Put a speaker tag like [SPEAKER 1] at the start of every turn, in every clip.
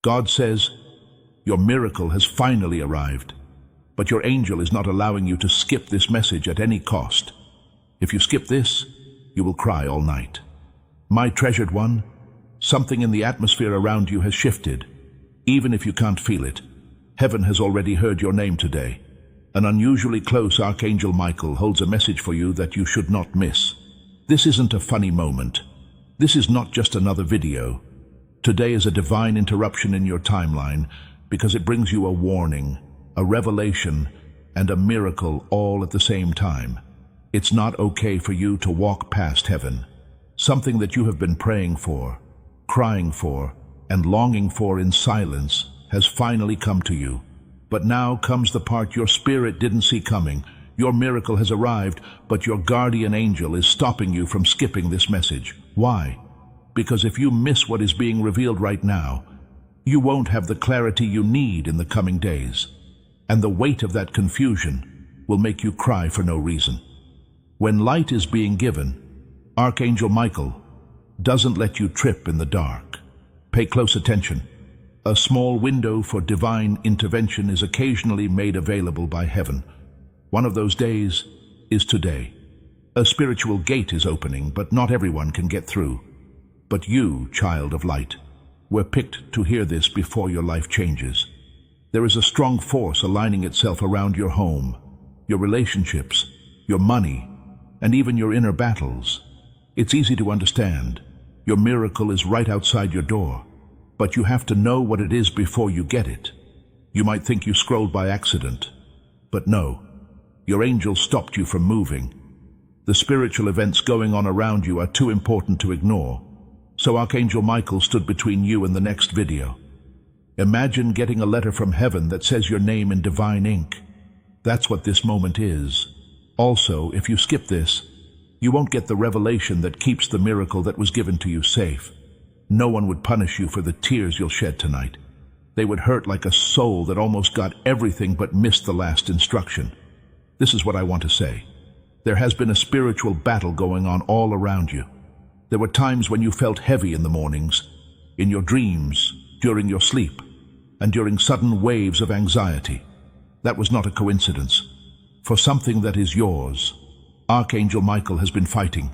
[SPEAKER 1] God says, your miracle has finally arrived, but your angel is not allowing you to skip this message at any cost. If you skip this, you will cry all night. My treasured one, something in the atmosphere around you has shifted. Even if you can't feel it, heaven has already heard your name today. An unusually close Archangel Michael holds a message for you that you should not miss. This isn't a funny moment. This is not just another video. Today is a divine interruption in your timeline because it brings you a warning, a revelation, and a miracle all at the same time. It's not okay for you to walk past heaven. Something that you have been praying for, crying for, and longing for in silence has finally come to you. But now comes the part your spirit didn't see coming. Your miracle has arrived, but your guardian angel is stopping you from skipping this message. Why? Because if you miss what is being revealed right now, you won't have the clarity you need in the coming days. And the weight of that confusion will make you cry for no reason. When light is being given, Archangel Michael doesn't let you trip in the dark. Pay close attention. A small window for divine intervention is occasionally made available by heaven. One of those days is today. A spiritual gate is opening, but not everyone can get through. But you, child of light, were picked to hear this before your life changes. There is a strong force aligning itself around your home, your relationships, your money, and even your inner battles. It's easy to understand. Your miracle is right outside your door, but you have to know what it is before you get it. You might think you scrolled by accident, but no. Your angel stopped you from moving. The spiritual events going on around you are too important to ignore, so Archangel Michael stood between you and the next video. Imagine getting a letter from heaven that says your name in divine ink. That's what this moment is. Also, if you skip this, you won't get the revelation that keeps the miracle that was given to you safe. No one would punish you for the tears you'll shed tonight. They would hurt like a soul that almost got everything but missed the last instruction. This is what I want to say. There has been a spiritual battle going on all around you. There were times when you felt heavy in the mornings, in your dreams, during your sleep, and during sudden waves of anxiety. That was not a coincidence. For something that is yours, Archangel Michael has been fighting.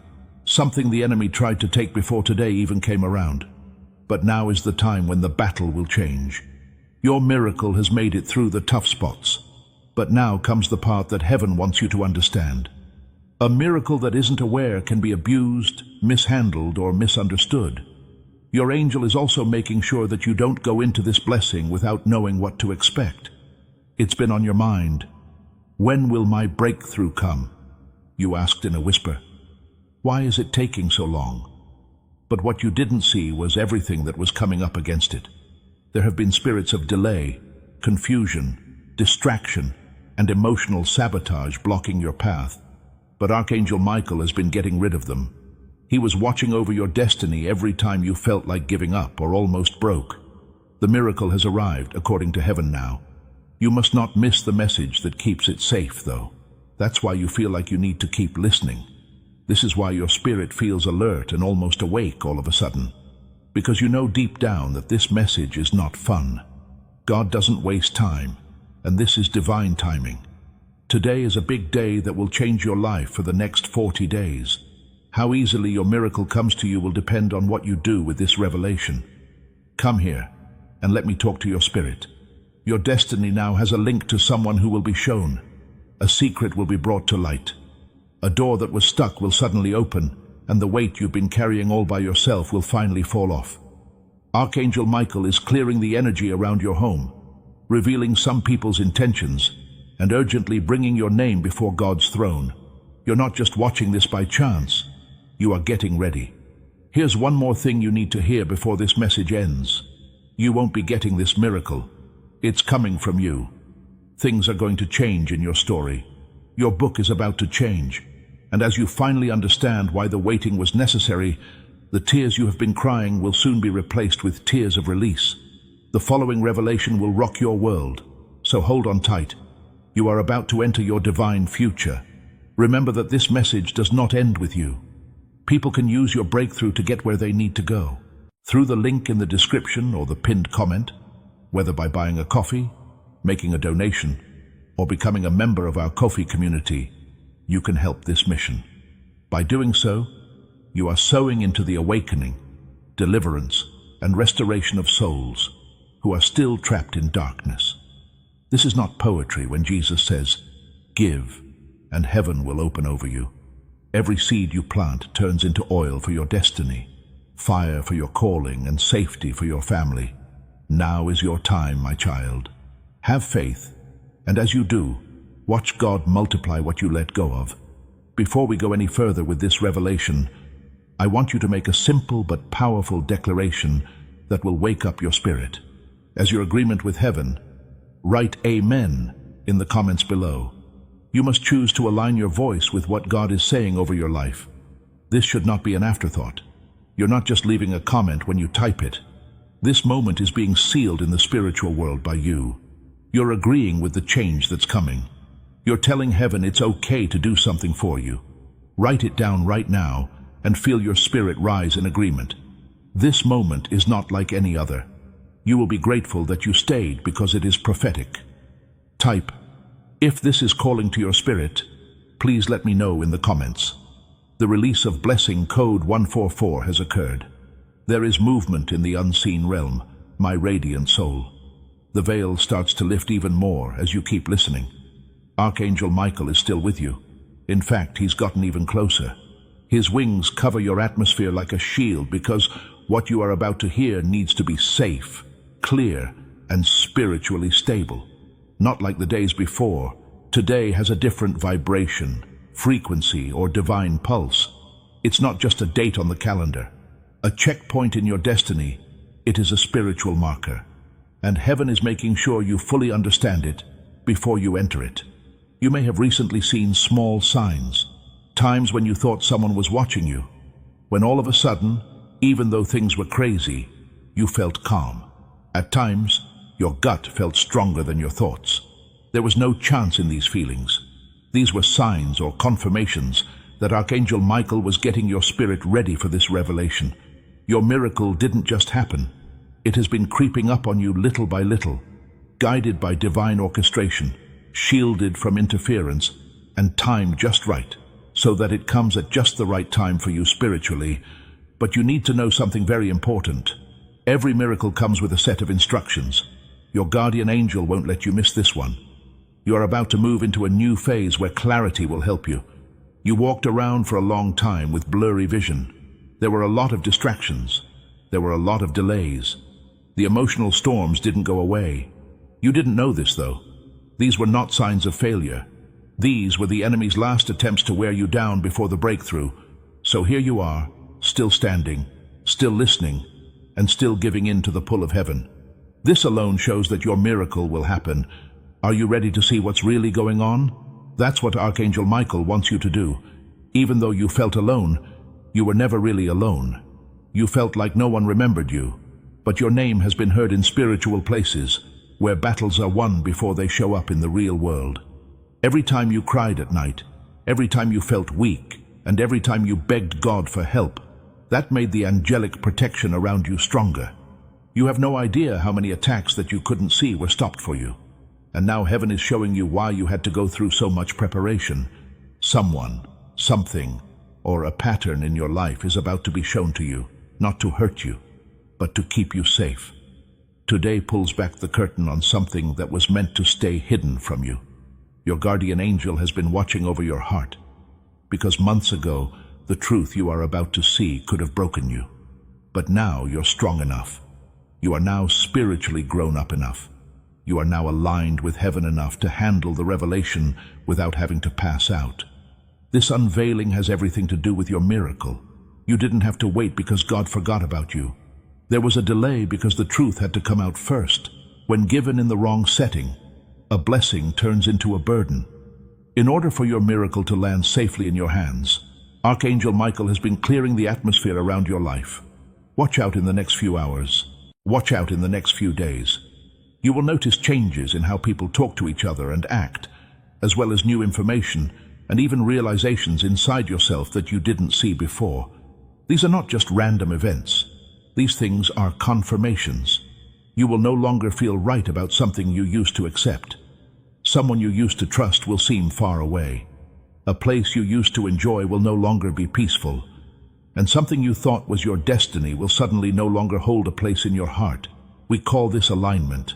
[SPEAKER 1] Something the enemy tried to take before today even came around. But now is the time when the battle will change. Your miracle has made it through the tough spots. But now comes the part that heaven wants you to understand. A miracle that isn't aware can be abused, mishandled, or misunderstood. Your angel is also making sure that you don't go into this blessing without knowing what to expect. It's been on your mind. When will my breakthrough come? You asked in a whisper. Why is it taking so long? But what you didn't see was everything that was coming up against it. There have been spirits of delay, confusion, distraction, and emotional sabotage blocking your path. But Archangel Michael has been getting rid of them. He was watching over your destiny every time you felt like giving up or almost broke. The miracle has arrived, according to heaven now. You must not miss the message that keeps it safe, though. That's why you feel like you need to keep listening. This is why your spirit feels alert and almost awake all of a sudden. Because you know deep down that this message is not fun. God doesn't waste time, and this is divine timing. Today is a big day that will change your life for the next 40 days. How easily your miracle comes to you will depend on what you do with this revelation. Come here, and let me talk to your spirit. Your destiny now has a link to someone who will be shown. A secret will be brought to light. A door that was stuck will suddenly open, and the weight you've been carrying all by yourself will finally fall off. Archangel Michael is clearing the energy around your home, revealing some people's intentions, and urgently bringing your name before God's throne. You're not just watching this by chance. You are getting ready. Here's one more thing you need to hear before this message ends. You won't be getting this miracle. It's coming from you. Things are going to change in your story. Your book is about to change. And as you finally understand why the waiting was necessary, the tears you have been crying will soon be replaced with tears of release. The following revelation will rock your world, so hold on tight. You are about to enter your divine future. Remember that this message does not end with you. People can use your breakthrough to get where they need to go. Through the link in the description or the pinned comment, whether by buying a coffee, making a donation, or becoming a member of our Ko-fi community, you can help this mission. By doing so, you are sowing into the awakening, deliverance, and restoration of souls who are still trapped in darkness. This is not poetry when Jesus says, "Give, and heaven will open over you." Every seed you plant turns into oil for your destiny, fire for your calling, and safety for your family. Now is your time, my child. Have faith, and as you do, watch God multiply what you let go of. Before we go any further with this revelation, I want you to make a simple but powerful declaration that will wake up your spirit. As your agreement with heaven, write Amen in the comments below. You must choose to align your voice with what God is saying over your life. This should not be an afterthought. You're not just leaving a comment when you type it. This moment is being sealed in the spiritual world by you. You're agreeing with the change that's coming. You're telling heaven it's okay to do something for you. Write it down right now and feel your spirit rise in agreement. This moment is not like any other. You will be grateful that you stayed because it is prophetic. Type, "If this is calling to your spirit, please let me know in the comments." The release of blessing code 144 has occurred. There is movement in the unseen realm, my radiant soul. The veil starts to lift even more as you keep listening. Archangel Michael is still with you. In fact, he's gotten even closer. His wings cover your atmosphere like a shield because what you are about to hear needs to be safe, clear, and spiritually stable. Not like the days before. Today has a different vibration, frequency, or divine pulse. It's not just a date on the calendar, a checkpoint in your destiny. It is a spiritual marker, and heaven is making sure you fully understand it before you enter it. You may have recently seen small signs, times when you thought someone was watching you, when all of a sudden, even though things were crazy, you felt calm. At times, your gut felt stronger than your thoughts. There was no chance in these feelings. These were signs or confirmations that Archangel Michael was getting your spirit ready for this revelation. Your miracle didn't just happen. It has been creeping up on you little by little, guided by divine orchestration, shielded from interference, and timed just right, so that it comes at just the right time for you spiritually. But you need to know something very important. Every miracle comes with a set of instructions. Your guardian angel won't let you miss this one. You are about to move into a new phase where clarity will help you. You walked around for a long time with blurry vision. There were a lot of distractions. There were a lot of delays. The emotional storms didn't go away. You didn't know this, though. These were not signs of failure. These were the enemy's last attempts to wear you down before the breakthrough. So here you are, still standing, still listening, and still giving in to the pull of heaven. This alone shows that your miracle will happen. Are you ready to see what's really going on? That's what Archangel Michael wants you to do. Even though you felt alone, you were never really alone. You felt like no one remembered you, but your name has been heard in spiritual places, where battles are won before they show up in the real world. Every time you cried at night, every time you felt weak, and every time you begged God for help, that made the angelic protection around you stronger. You have no idea how many attacks that you couldn't see were stopped for you. And now heaven is showing you why you had to go through so much preparation. Someone, something, or a pattern in your life is about to be shown to you, not to hurt you, but to keep you safe. Today pulls back the curtain on something that was meant to stay hidden from you. Your guardian angel has been watching over your heart, because months ago, the truth you are about to see could have broken you. But now you're strong enough. You are now spiritually grown up enough. You are now aligned with heaven enough to handle the revelation without having to pass out. This unveiling has everything to do with your miracle. You didn't have to wait because God forgot about you. There was a delay because the truth had to come out first. When given in the wrong setting, a blessing turns into a burden. In order for your miracle to land safely in your hands, Archangel Michael has been clearing the atmosphere around your life. Watch out in the next few hours. Watch out in the next few days. You will notice changes in how people talk to each other and act, as well as new information and even realizations inside yourself that you didn't see before. These are not just random events. These things are confirmations. You will no longer feel right about something you used to accept. Someone you used to trust will seem far away. A place you used to enjoy will no longer be peaceful. And something you thought was your destiny will suddenly no longer hold a place in your heart. We call this alignment.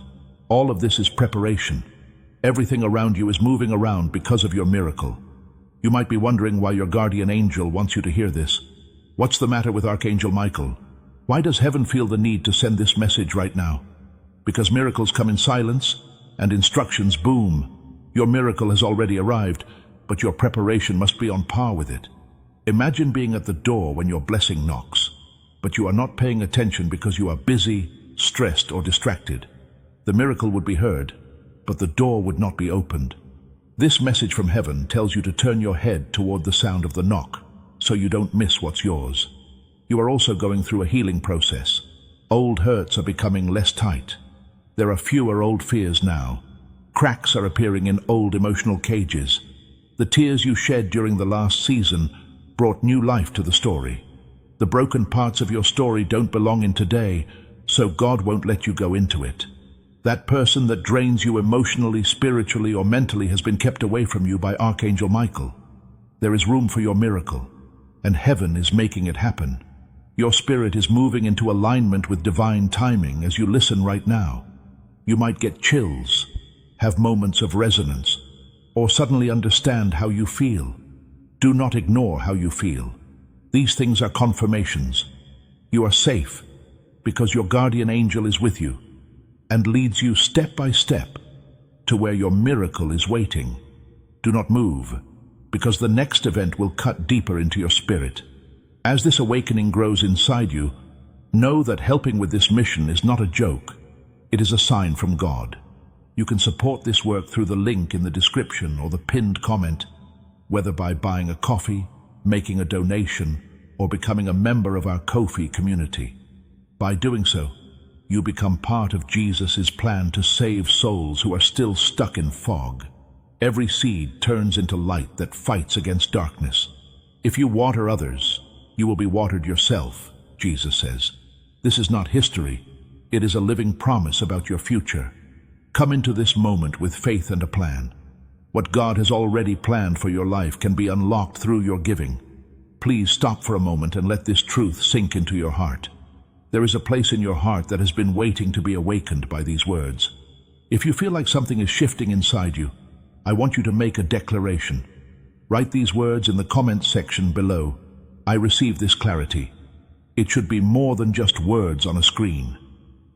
[SPEAKER 1] All of this is preparation. Everything around you is moving around because of your miracle. You might be wondering why your guardian angel wants you to hear this. What's the matter with Archangel Michael? Why does heaven feel the need to send this message right now? Because miracles come in silence and instructions boom. Your miracle has already arrived, but your preparation must be on par with it. Imagine being at the door when your blessing knocks, but you are not paying attention because you are busy, stressed, or distracted. The miracle would be heard, but the door would not be opened. This message from heaven tells you to turn your head toward the sound of the knock, so you don't miss what's yours. You are also going through a healing process. Old hurts are becoming less tight. There are fewer old fears now. Cracks are appearing in old emotional cages. The tears you shed during the last season brought new life to the story. The broken parts of your story don't belong in today, so God won't let you go into it. That person that drains you emotionally, spiritually, or mentally has been kept away from you by Archangel Michael. There is room for your miracle, and heaven is making it happen. Your spirit is moving into alignment with divine timing as you listen right now. You might get chills, have moments of resonance, or suddenly understand how you feel. Do not ignore how you feel. These things are confirmations. You are safe because your guardian angel is with you and leads you step by step to where your miracle is waiting. Do not move, because the next event will cut deeper into your spirit. As this awakening grows inside you, know that helping with this mission is not a joke. It is a sign from God. You can support this work through the link in the description or the pinned comment, whether by buying a coffee, making a donation, or becoming a member of our Ko-fi community. By doing so, you become part of Jesus' plan to save souls who are still stuck in fog. Every seed turns into light that fights against darkness. If you water others, you will be watered yourself, Jesus says. This is not history. It is a living promise about your future. Come into this moment with faith and a plan. What God has already planned for your life can be unlocked through your giving. Please stop for a moment and let this truth sink into your heart. There is a place in your heart that has been waiting to be awakened by these words. If you feel like something is shifting inside you, I want you to make a declaration. Write these words in the comments section below. I receive this clarity. It should be more than just words on a screen.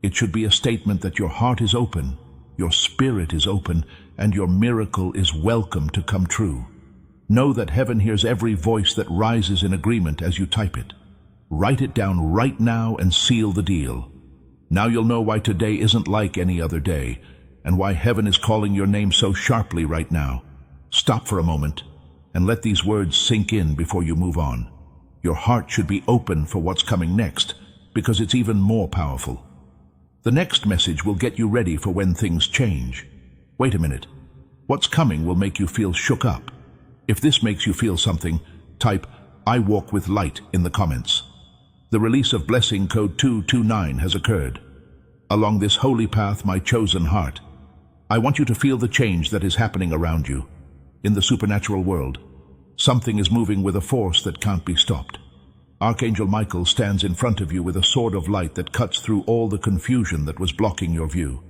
[SPEAKER 1] It should be a statement that your heart is open, your spirit is open, and your miracle is welcome to come true. Know that heaven hears every voice that rises in agreement as you type it. Write it down right now and seal the deal. Now you'll know why today isn't like any other day, and why heaven is calling your name so sharply right now. Stop for a moment and let these words sink in before you move on. Your heart should be open for what's coming next, because it's even more powerful. The next message will get you ready for when things change. Wait a minute. What's coming will make you feel shook up. If this makes you feel something, type I walk with light in the comments. The release of blessing code 229 has occurred. Along this holy path, my chosen heart, I want you to feel the change that is happening around you. In the supernatural world, something is moving with a force that can't be stopped. Archangel Michael stands in front of you with a sword of light that cuts through all the confusion that was blocking your view.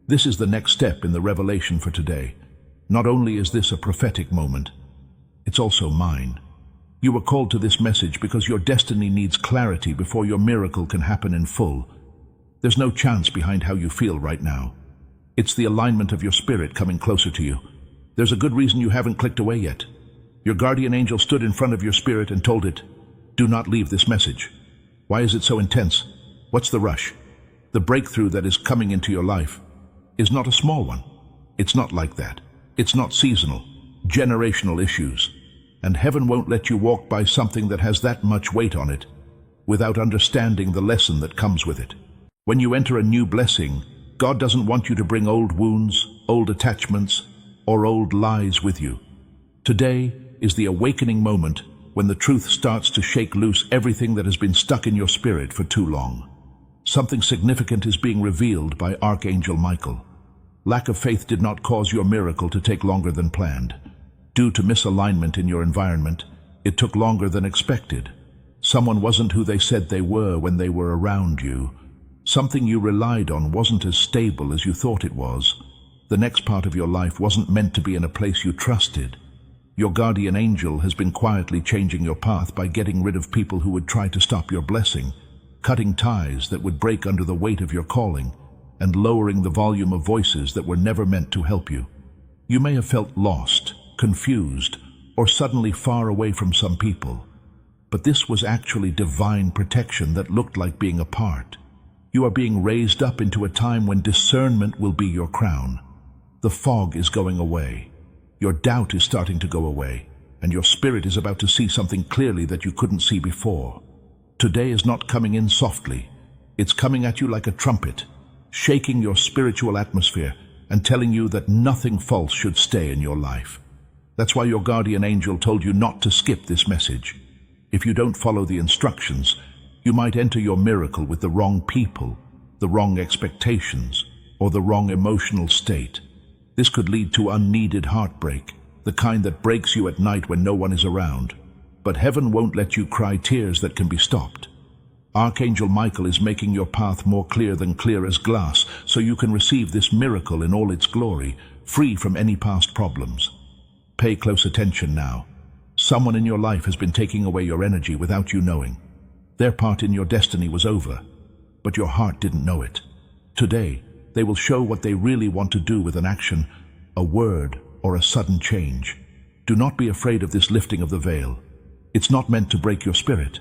[SPEAKER 1] This is the next step in the revelation for today. Not only is this a prophetic moment, it's also mine. You were called to this message because your destiny needs clarity before your miracle can happen in full. There's no chance behind how you feel right now. It's the alignment of your spirit coming closer to you. There's a good reason you haven't clicked away yet. Your guardian angel stood in front of your spirit and told it, do not leave this message. Why is it so intense? What's the rush? The breakthrough that is coming into your life is not a small one. It's not like that. It's not seasonal, generational issues. And heaven won't let you walk by something that has that much weight on it without understanding the lesson that comes with it. When you enter a new blessing, God doesn't want you to bring old wounds, old attachments, or old lies with you. Today is the awakening moment when the truth starts to shake loose everything that has been stuck in your spirit for too long. Something significant is being revealed by Archangel Michael. Lack of faith did not cause your miracle to take longer than planned. Due to misalignment in your environment, it took longer than expected. Someone wasn't who they said they were when they were around you. Something you relied on wasn't as stable as you thought it was. The next part of your life wasn't meant to be in a place you trusted. Your guardian angel has been quietly changing your path by getting rid of people who would try to stop your blessing, cutting ties that would break under the weight of your calling, and lowering the volume of voices that were never meant to help you. You may have felt lost, confused, or suddenly far away from some people, but this was actually divine protection that looked like being apart. You are being raised up into a time when discernment will be your crown. The fog is going away. Your doubt is starting to go away, and your spirit is about to see something clearly that you couldn't see before. Today is not coming in softly. It's coming at you like a trumpet, shaking your spiritual atmosphere and telling you that nothing false should stay in your life. That's why your guardian angel told you not to skip this message. If you don't follow the instructions, you might enter your miracle with the wrong people, the wrong expectations, or the wrong emotional state. This could lead to unneeded heartbreak, the kind that breaks you at night when no one is around. But heaven won't let you cry tears that can be stopped. Archangel Michael is making your path more clear than clear as glass, so you can receive this miracle in all its glory, free from any past problems. Pay close attention now. Someone in your life has been taking away your energy without you knowing. Their part in your destiny was over, but your heart didn't know it. Today, they will show what they really want to do with an action, a word, or a sudden change. Do not be afraid of this lifting of the veil. It's not meant to break your spirit.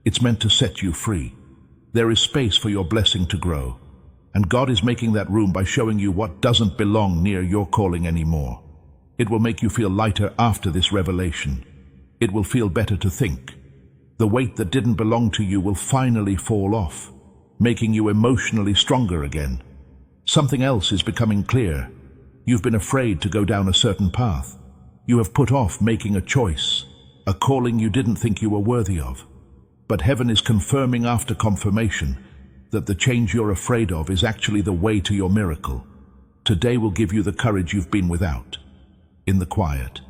[SPEAKER 1] It's meant to set you free. There is space for your blessing to grow, and God is making that room by showing you what doesn't belong near your calling anymore. It will make you feel lighter after this revelation. It will feel better to think. The weight that didn't belong to you will finally fall off, making you emotionally stronger again. Something else is becoming clear. You've been afraid to go down a certain path. You have put off making a choice, a calling you didn't think you were worthy of. But heaven is confirming after confirmation that the change you're afraid of is actually the way to your miracle. Today will give you the courage you've been without. In the quiet,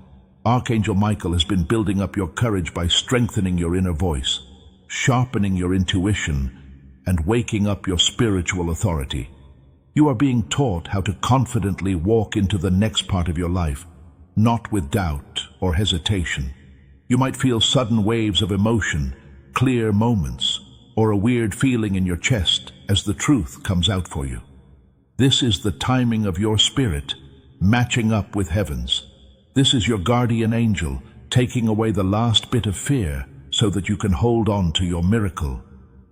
[SPEAKER 1] Archangel Michael has been building up your courage by strengthening your inner voice, sharpening your intuition, and waking up your spiritual authority. You are being taught how to confidently walk into the next part of your life, not with doubt or hesitation. You might feel sudden waves of emotion, clear moments, or a weird feeling in your chest as the truth comes out for you. This is the timing of your spirit matching up with heaven's. This is your guardian angel taking away the last bit of fear so that you can hold on to your miracle.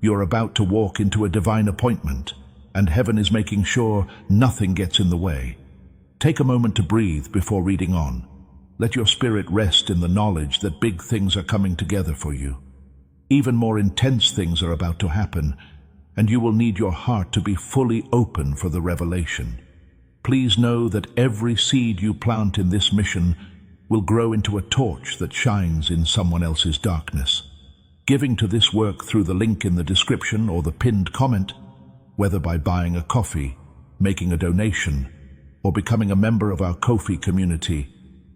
[SPEAKER 1] You're about to walk into a divine appointment, and heaven is making sure nothing gets in the way. Take a moment to breathe before reading on. Let your spirit rest in the knowledge that big things are coming together for you. Even more intense things are about to happen, and you will need your heart to be fully open for the revelation. Please know that every seed you plant in this mission will grow into a torch that shines in someone else's darkness. Giving to this work through the link in the description or the pinned comment, whether by buying a coffee, making a donation, or becoming a member of our Ko-fi community,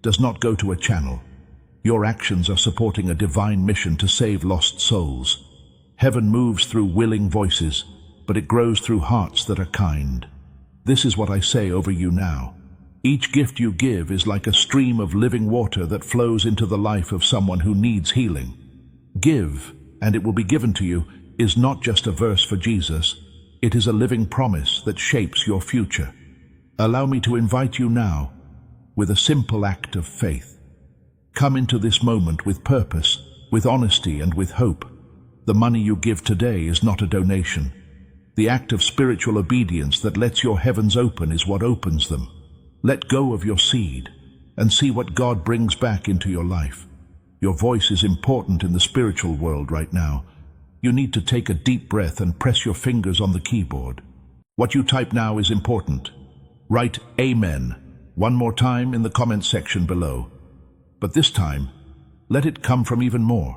[SPEAKER 1] does not go to a channel. Your actions are supporting a divine mission to save lost souls. Heaven moves through willing voices, but it grows through hearts that are kind. This is what I say over you now. Each gift you give is like a stream of living water that flows into the life of someone who needs healing. Give, and it will be given to you, is not just a verse for Jesus. It is a living promise that shapes your future. Allow me to invite you now with a simple act of faith. Come into this moment with purpose, with honesty, and with hope. The money you give today is not a donation. The act of spiritual obedience that lets your heavens open is what opens them. Let go of your seed and see what God brings back into your life. Your voice is important in the spiritual world right now. You need to take a deep breath and press your fingers on the keyboard. What you type now is important. Write Amen one more time in the comment section below. But this time, let it come from even more.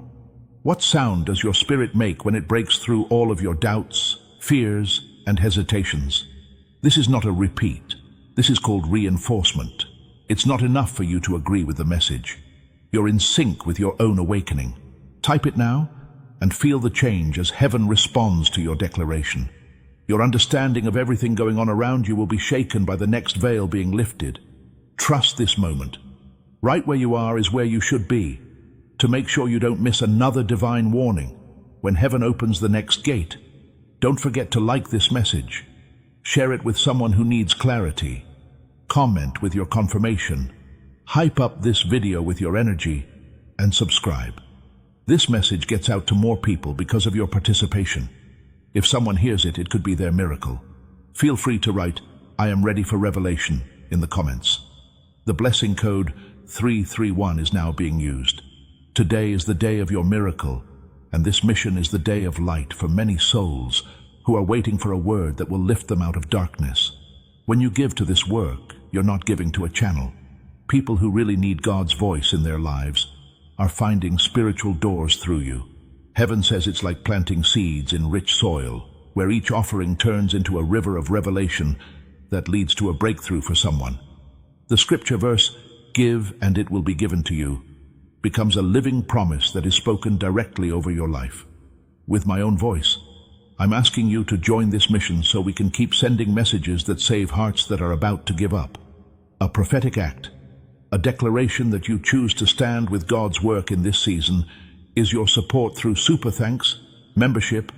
[SPEAKER 1] What sound does your spirit make when it breaks through all of your doubts, fears, and hesitations. This is not a repeat. This is called reinforcement. It's not enough for you to agree with the message. You're in sync with your own awakening. Type it now and feel the change as heaven responds to your declaration. Your understanding of everything going on around you will be shaken by the next veil being lifted. Trust this moment. Right where you are is where you should be, to make sure you don't miss another divine warning when heaven opens the next gate. Don't forget to like this message. Share it with someone who needs clarity. Comment with your confirmation. Hype up this video with your energy and subscribe. This message gets out to more people because of your participation. If someone hears it, it could be their miracle. Feel free to write, "I am ready for revelation," in the comments. The blessing code 331 is now being used. Today is the day of your miracle, and this mission is the day of light for many souls who are waiting for a word that will lift them out of darkness. When you give to this work, you're not giving to a channel. People who really need God's voice in their lives are finding spiritual doors through you. Heaven says it's like planting seeds in rich soil, where each offering turns into a river of revelation that leads to a breakthrough for someone. The scripture verse, "Give and it will be given to you," becomes a living promise that is spoken directly over your life. With my own voice, I'm asking you to join this mission so we can keep sending messages that save hearts that are about to give up. A prophetic act, a declaration that you choose to stand with God's work in this season, is your support through super thanks, membership,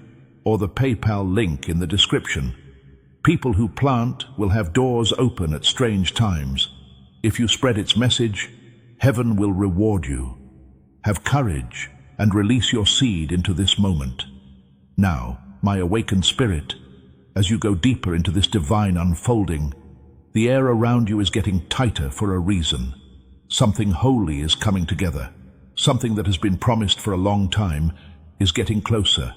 [SPEAKER 1] or the PayPal link in the description. People who plant will have doors open at strange times. If you spread its message, heaven will reward you. Have courage and release your seed into this moment. Now, my awakened spirit, as you go deeper into this divine unfolding, the air around you is getting tighter for a reason. Something holy is coming together. Something that has been promised for a long time is getting closer,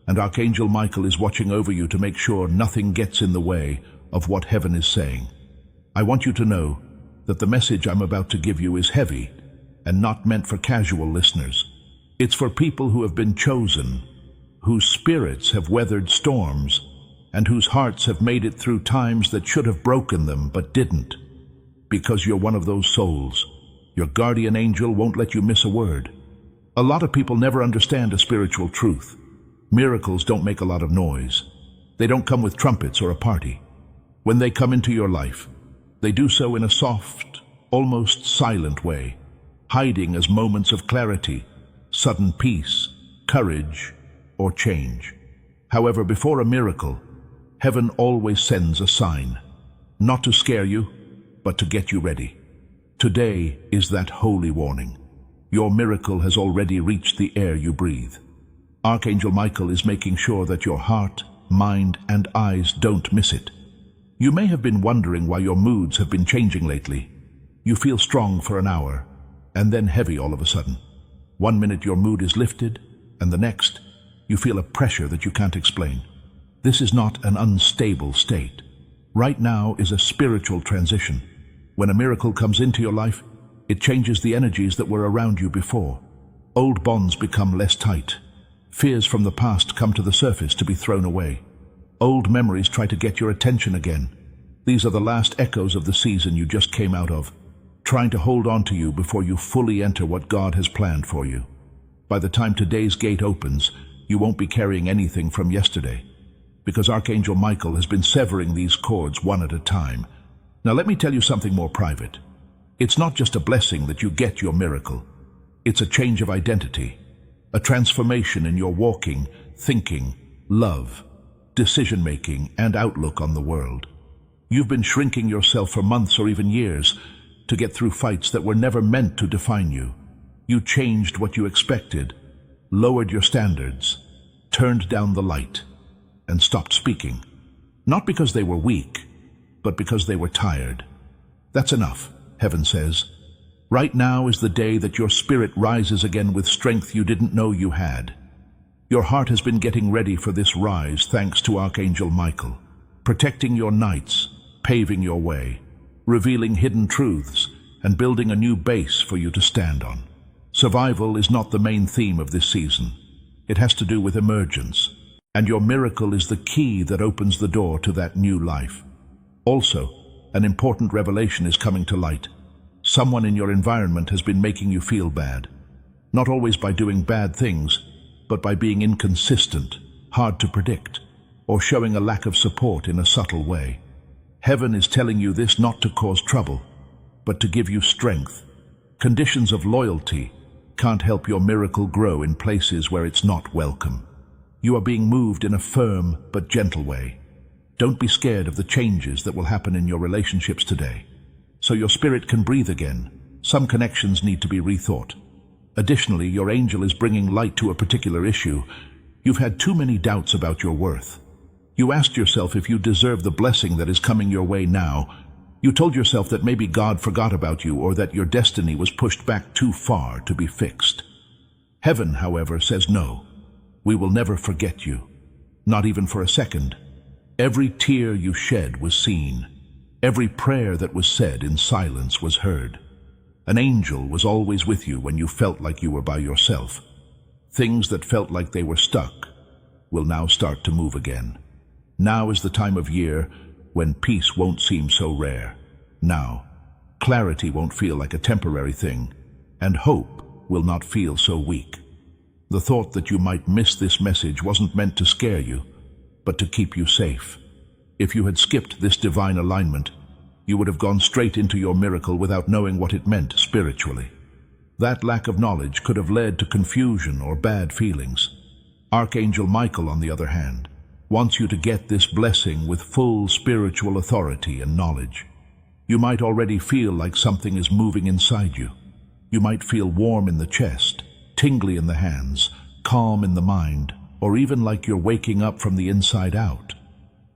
[SPEAKER 1] and Archangel Michael is watching over you to make sure nothing gets in the way of what heaven is saying. I want you to know that the message I'm about to give you is heavy and not meant for casual listeners. It's for people who have been chosen, whose spirits have weathered storms, and whose hearts have made it through times that should have broken them but didn't. Because you're one of those souls, your guardian angel won't let you miss a word. A lot of people never understand a spiritual truth. Miracles don't make a lot of noise. They don't come with trumpets or a party. When they come into your life, they do so in a soft, almost silent way, hiding as moments of clarity, sudden peace, courage, or change. However, before a miracle, heaven always sends a sign, not to scare you, but to get you ready. Today is that holy warning. Your miracle has already reached the air you breathe. Archangel Michael is making sure that your heart, mind, and eyes don't miss it. You may have been wondering why your moods have been changing lately. You feel strong for an hour, and then heavy all of a sudden. 1 minute your mood is lifted, and the next, you feel a pressure that you can't explain. This is not an unstable state. Right now is a spiritual transition. When a miracle comes into your life, it changes the energies that were around you before. Old bonds become less tight. Fears from the past come to the surface to be thrown away. Old memories try to get your attention again. These are the last echoes of the season you just came out of, trying to hold on to you before you fully enter what God has planned for you. By the time today's gate opens, you won't be carrying anything from yesterday, because Archangel Michael has been severing these cords one at a time. Now let me tell you something more private. It's not just a blessing that you get your miracle. It's a change of identity, a transformation in your walking, thinking, love, decision-making, and outlook on the world. You've been shrinking yourself for months or even years to get through fights that were never meant to define you. You changed what you expected, lowered your standards, turned down the light, and stopped speaking. Not because they were weak, but because they were tired. That's enough, heaven says. Right now is the day that your spirit rises again with strength you didn't know you had. Your heart has been getting ready for this rise thanks to Archangel Michael, protecting your nights, paving your way, revealing hidden truths, and building a new base for you to stand on. Survival is not the main theme of this season. It has to do with emergence. and your miracle is the key that opens the door to that new life. Also, an important revelation is coming to light. Someone in your environment has been making you feel bad, not always by doing bad things, but by being inconsistent, hard to predict, or showing a lack of support in a subtle way. Heaven is telling you this not to cause trouble, but to give you strength. Conditions of loyalty can't help your miracle grow in places where it's not welcome. You are being moved in a firm but gentle way. Don't be scared of the changes that will happen in your relationships today. So your spirit can breathe again, some connections need to be rethought. Additionally, your angel is bringing light to a particular issue. You've had too many doubts about your worth. You asked yourself if you deserve the blessing that is coming your way now. You told yourself that maybe God forgot about you or that your destiny was pushed back too far to be fixed. Heaven, however, says no. We will never forget you, not even for a second. Every tear you shed was seen. Every prayer that was said in silence was heard. An angel was always with you when you felt like you were by yourself. Things that felt like they were stuck will now start to move again. Now is the time of year when peace won't seem so rare. Now, clarity won't feel like a temporary thing, and hope will not feel so weak. The thought that you might miss this message wasn't meant to scare you, but to keep you safe. If you had skipped this divine alignment, you would have gone straight into your miracle without knowing what it meant spiritually. That lack of knowledge could have led to confusion or bad feelings. Archangel Michael, on the other hand, wants you to get this blessing with full spiritual authority and knowledge. You might already feel like something is moving inside you. You might feel warm in the chest, tingly in the hands, calm in the mind, or even like you're waking up from the inside out.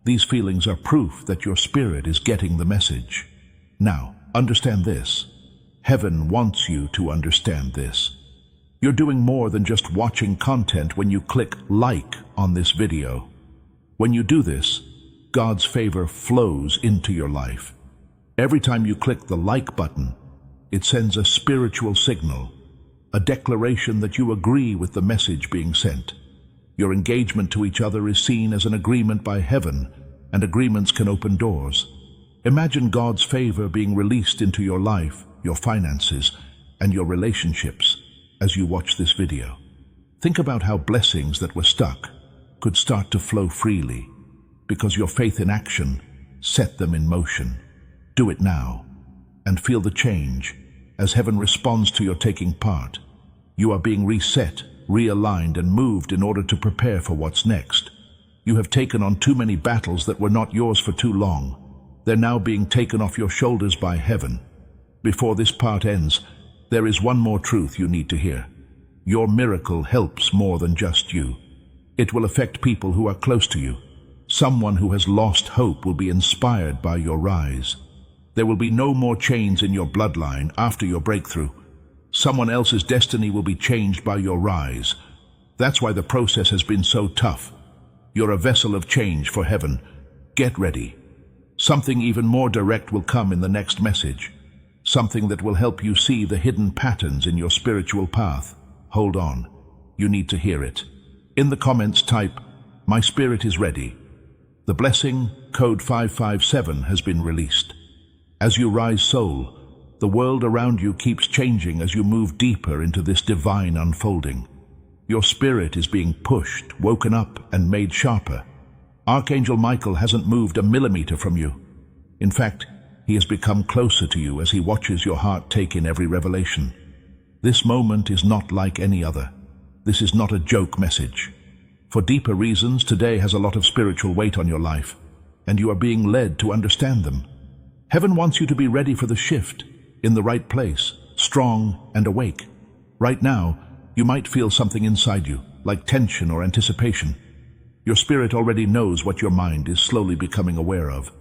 [SPEAKER 1] These feelings are proof that your spirit is getting the message. Now, understand this. Heaven wants you to understand this. You're doing more than just watching content when you click like on this video. When you do this, God's favor flows into your life. Every time you click the like button, it sends a spiritual signal, a declaration that you agree with the message being sent. Your engagement to each other is seen as an agreement by heaven, and agreements can open doors. Imagine God's favor being released into your life, your finances, and your relationships as you watch this video. Think about how blessings that were stuck could start to flow freely, because your faith in action set them in motion. Do it now, and feel the change as heaven responds to your taking part. You are being reset, realigned, and moved in order to prepare for what's next. You have taken on too many battles that were not yours for too long. They're now being taken off your shoulders by heaven. Before this part ends, there is one more truth you need to hear. Your miracle helps more than just you. It will affect people who are close to you. Someone who has lost hope will be inspired by your rise. There will be no more chains in your bloodline after your breakthrough. Someone else's destiny will be changed by your rise. That's why the process has been so tough. You're a vessel of change for heaven. Get ready. Something even more direct will come in the next message. Something that will help you see the hidden patterns in your spiritual path. Hold on. You need to hear it. In the comments type, "My spirit is ready." The blessing, code 557, has been released. As you rise soul, the world around you keeps changing as you move deeper into this divine unfolding. Your spirit is being pushed, woken up, and made sharper. Archangel Michael hasn't moved a millimeter from you. In fact, he has become closer to you as he watches your heart take in every revelation. This moment is not like any other. This is not a joke message. For deeper reasons, today has a lot of spiritual weight on your life, and you are being led to understand them. Heaven wants you to be ready for the shift, in the right place, strong and awake. Right now, you might feel something inside you, like tension or anticipation. Your spirit already knows what your mind is slowly becoming aware of.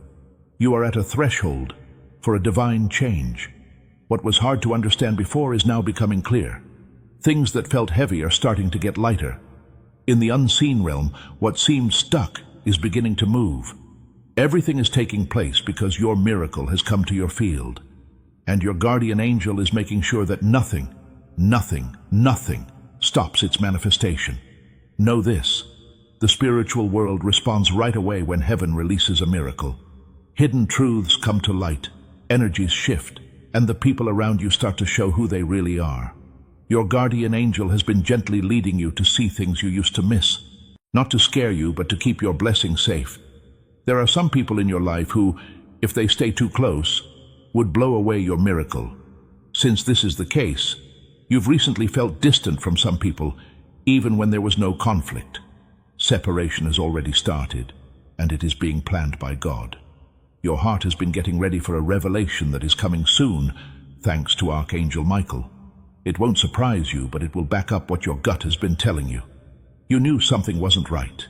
[SPEAKER 1] You are at a threshold for a divine change. What was hard to understand before is now becoming clear. Things that felt heavy are starting to get lighter. In the unseen realm, what seemed stuck is beginning to move. Everything is taking place because your miracle has come to your field, and your guardian angel is making sure that nothing stops its manifestation. Know this: The spiritual world responds right away when heaven releases a miracle. Hidden truths come to light, energies shift, and the people around you start to show who they really are. Your guardian angel has been gently leading you to see things you used to miss, not to scare you, but to keep your blessing safe. There are some people in your life who, if they stay too close, would blow away your miracle. Since this is the case, you've recently felt distant from some people, even when there was no conflict. Separation has already started, and it is being planned by God. Your heart has been getting ready for a revelation that is coming soon, thanks to Archangel Michael. It won't surprise you, but it will back up what your gut has been telling you. You knew something wasn't right.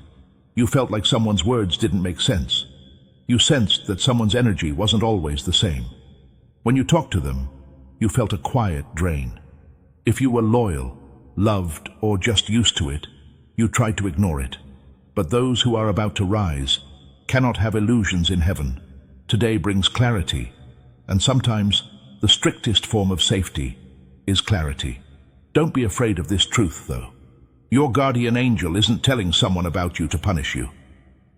[SPEAKER 1] You felt like someone's words didn't make sense. You sensed that someone's energy wasn't always the same. When you talked to them, you felt a quiet drain. If you were loyal, loved, or just used to it, you tried to ignore it. But those who are about to rise cannot have illusions in heaven. Today brings clarity, and sometimes the strictest form of safety is clarity. Don't be afraid of this truth, though. Your guardian angel isn't telling someone about you to punish you.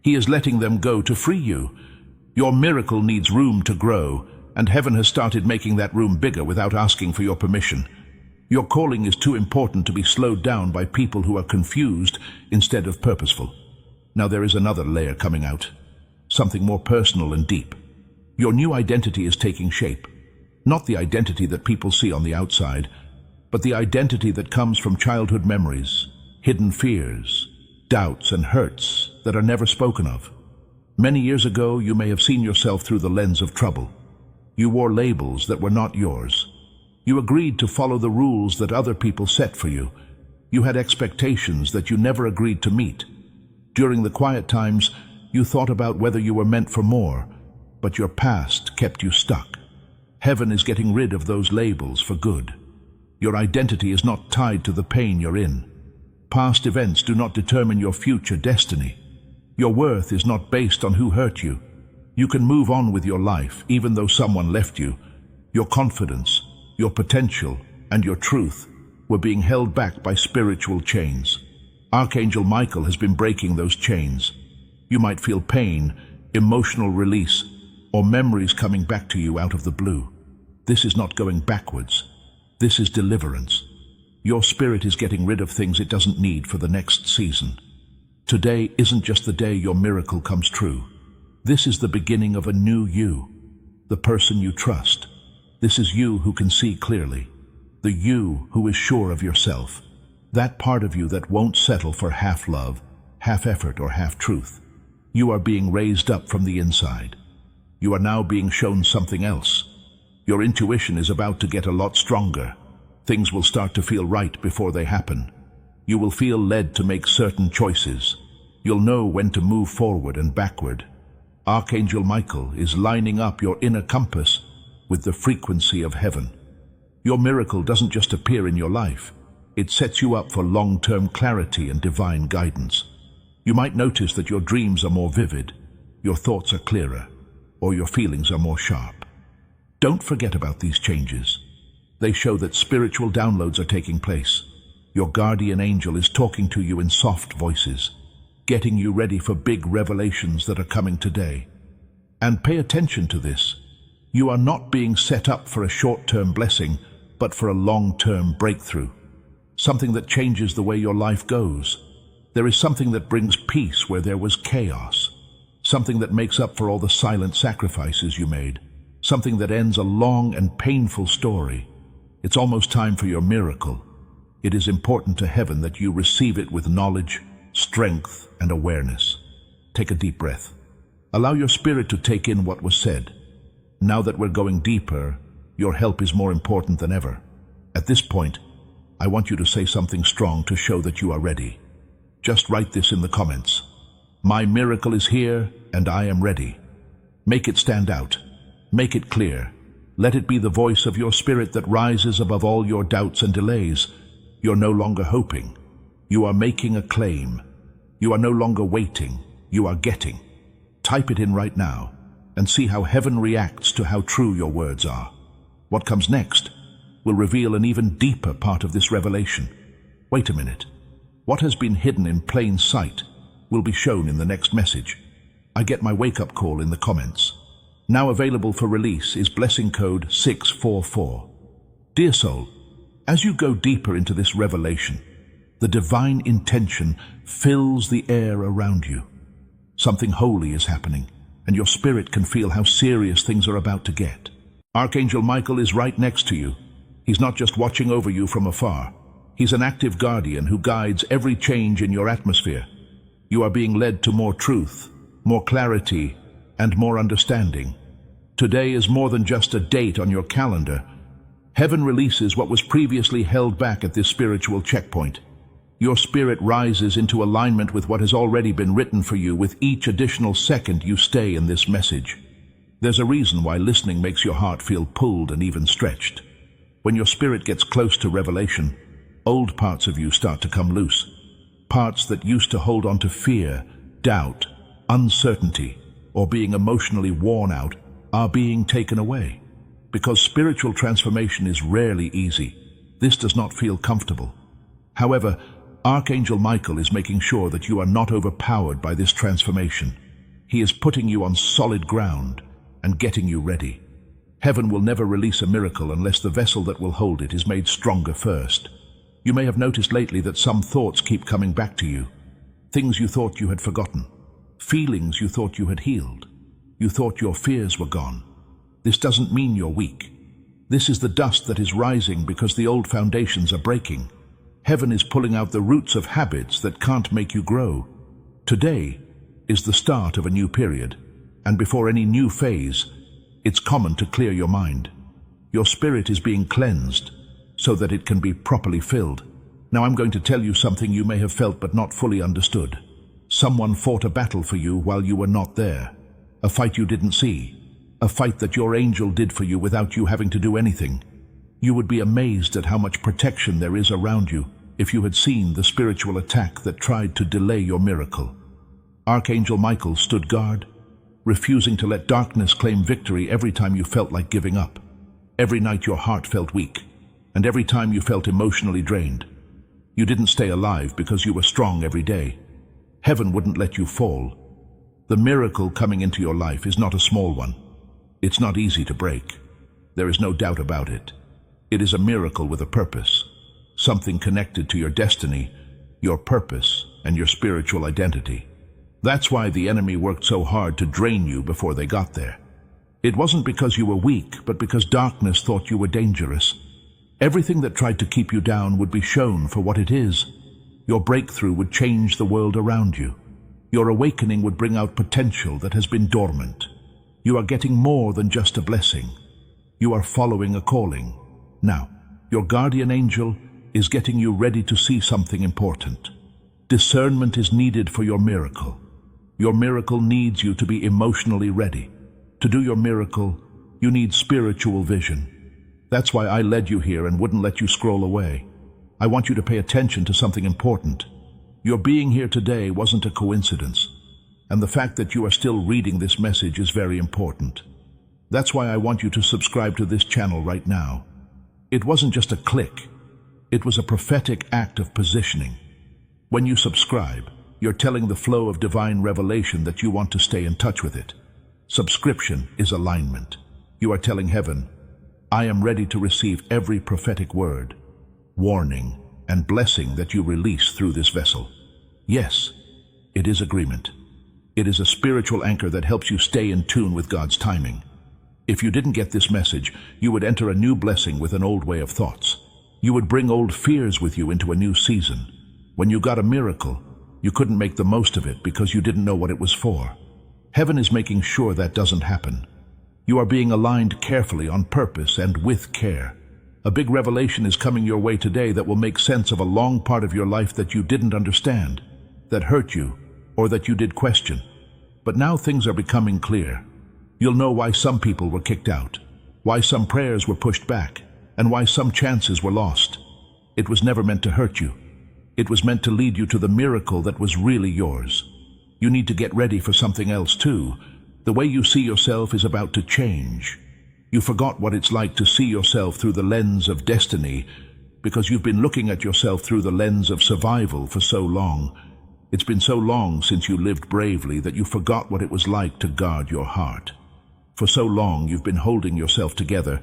[SPEAKER 1] He is letting them go to free you. Your miracle needs room to grow, and heaven has started making that room bigger without asking for your permission. Your calling is too important to be slowed down by people who are confused instead of purposeful. Now there is another layer coming out, something more personal and deep. Your new identity is taking shape, not the identity that people see on the outside, but the identity that comes from childhood memories, hidden fears, doubts and hurts that are never spoken of. Many years ago, you may have seen yourself through the lens of trouble. You wore labels that were not yours. You agreed to follow the rules that other people set for you. You had expectations that you never agreed to meet. During the quiet times, you thought about whether you were meant for more, but your past kept you stuck. Heaven is getting rid of those labels for good. Your identity is not tied to the pain you're in. Past events do not determine your future destiny. Your worth is not based on who hurt you. You can move on with your life even though someone left you. Your confidence, your potential, and your truth were being held back by spiritual chains. Archangel Michael has been breaking those chains. You might feel pain, emotional release, or memories coming back to you out of the blue. This is not going backwards. This is deliverance. Your spirit is getting rid of things it doesn't need for the next season. Today isn't just the day your miracle comes true. This is the beginning of a new you, the person you trust. This is you who can see clearly, the you who is sure of yourself, that part of you that won't settle for half love, half effort, or half truth. You are being raised up from the inside. You are now being shown something else. Your intuition is about to get a lot stronger. Things will start to feel right before they happen. You will feel led to make certain choices. You'll know when to move forward and backward. Archangel Michael is lining up your inner compass with the frequency of heaven. Your miracle doesn't just appear in your life. It sets you up for long-term clarity and divine guidance. You might notice that your dreams are more vivid, your thoughts are clearer, or your feelings are more sharp. Don't forget about these changes. They show that spiritual downloads are taking place. Your guardian angel is talking to you in soft voices, getting you ready for big revelations that are coming today. And pay attention to this. You are not being set up for a short-term blessing, but for a long-term breakthrough. Something that changes the way your life goes. There is something that brings peace where there was chaos. Something that makes up for all the silent sacrifices you made. Something that ends a long and painful story. It's almost time for your miracle. It is important to heaven that you receive it with knowledge, strength, and awareness. Take a deep breath. Allow your spirit to take in what was said. Now that we're going deeper, your help is more important than ever. At this point, I want you to say something strong to show that you are ready. Just write this in the comments. My miracle is here, and I am ready. Make it stand out. Make it clear. Let it be the voice of your spirit that rises above all your doubts and delays. You're no longer hoping. You are making a claim. You are no longer waiting. You are getting. Type it in right now and see how heaven reacts to how true your words are. What comes next will reveal an even deeper part of this revelation. Wait a minute. What has been hidden in plain sight will be shown in the next message. I get my wake-up call in the comments. Now available for release is blessing code 644. Dear soul, as you go deeper into this revelation, the divine intention fills the air around you. Something holy is happening, and your spirit can feel how serious things are about to get. Archangel Michael is right next to you. He's not just watching over you from afar. He's an active guardian who guides every change in your atmosphere. You are being led to more truth, more clarity, and more understanding. Today is more than just a date on your calendar. Heaven releases what was previously held back at this spiritual checkpoint. Your spirit rises into alignment with what has already been written for you with each additional second you stay in this message. There's a reason why listening makes your heart feel pulled and even stretched. When your spirit gets close to revelation, old parts of you start to come loose. Parts that used to hold on to fear, doubt, uncertainty, or being emotionally worn out are being taken away. Because spiritual transformation is rarely easy, this does not feel comfortable. However, Archangel Michael is making sure that you are not overpowered by this transformation. He is putting you on solid ground and getting you ready. Heaven will never release a miracle unless the vessel that will hold it is made stronger first. You may have noticed lately that some thoughts keep coming back to you. Things you thought you had forgotten. Feelings you thought you had healed. You thought your fears were gone. This doesn't mean you're weak. This is the dust that is rising because the old foundations are breaking. Heaven is pulling out the roots of habits that can't make you grow. Today is the start of a new period, and before any new phase, it's common to clear your mind. Your spirit is being cleansed so that it can be properly filled. Now I'm going to tell you something you may have felt but not fully understood. Someone fought a battle for you while you were not there. A fight you didn't see. A fight that your angel did for you without you having to do anything. You would be amazed at how much protection there is around you if you had seen the spiritual attack that tried to delay your miracle. Archangel Michael stood guard, refusing to let darkness claim victory every time you felt like giving up. Every night your heart felt weak, and every time you felt emotionally drained. You didn't stay alive because you were strong every day. Heaven wouldn't let you fall. The miracle coming into your life is not a small one. It's not easy to break. There is no doubt about it. It is a miracle with a purpose, something connected to your destiny, your purpose, and your spiritual identity. That's why the enemy worked so hard to drain you before they got there. It wasn't because you were weak, but because darkness thought you were dangerous. Everything that tried to keep you down would be shown for what it is. Your breakthrough would change the world around you. Your awakening would bring out potential that has been dormant. You are getting more than just a blessing. You are following a calling. Now, your guardian angel is getting you ready to see something important. Discernment is needed for your miracle. Your miracle needs you to be emotionally ready. To do your miracle, you need spiritual vision. That's why I led you here and wouldn't let you scroll away. I want you to pay attention to something important. Your being here today wasn't a coincidence, and the fact that you are still reading this message is very important. That's why I want you to subscribe to this channel right now. It wasn't just a click. It was a prophetic act of positioning. When you subscribe, you're telling the flow of divine revelation that you want to stay in touch with it. Subscription is alignment. You are telling heaven, I am ready to receive every prophetic word, warning, and blessing that you release through this vessel. Yes, it is agreement. It is a spiritual anchor that helps you stay in tune with God's timing. If you didn't get this message, you would enter a new blessing with an old way of thoughts. You would bring old fears with you into a new season. When you got a miracle, you couldn't make the most of it because you didn't know what it was for. Heaven is making sure that doesn't happen. You are being aligned carefully on purpose and with care. A big revelation is coming your way today that will make sense of a long part of your life that you didn't understand, that hurt you, or that you did question. But now things are becoming clear. You'll know why some people were kicked out, why some prayers were pushed back, and why some chances were lost. It was never meant to hurt you. It was meant to lead you to the miracle that was really yours. You need to get ready for something else too. The way you see yourself is about to change. You forgot what it's like to see yourself through the lens of destiny because you've been looking at yourself through the lens of survival for so long. It's been so long since you lived bravely that you forgot what it was like to guard your heart. For so long you've been holding yourself together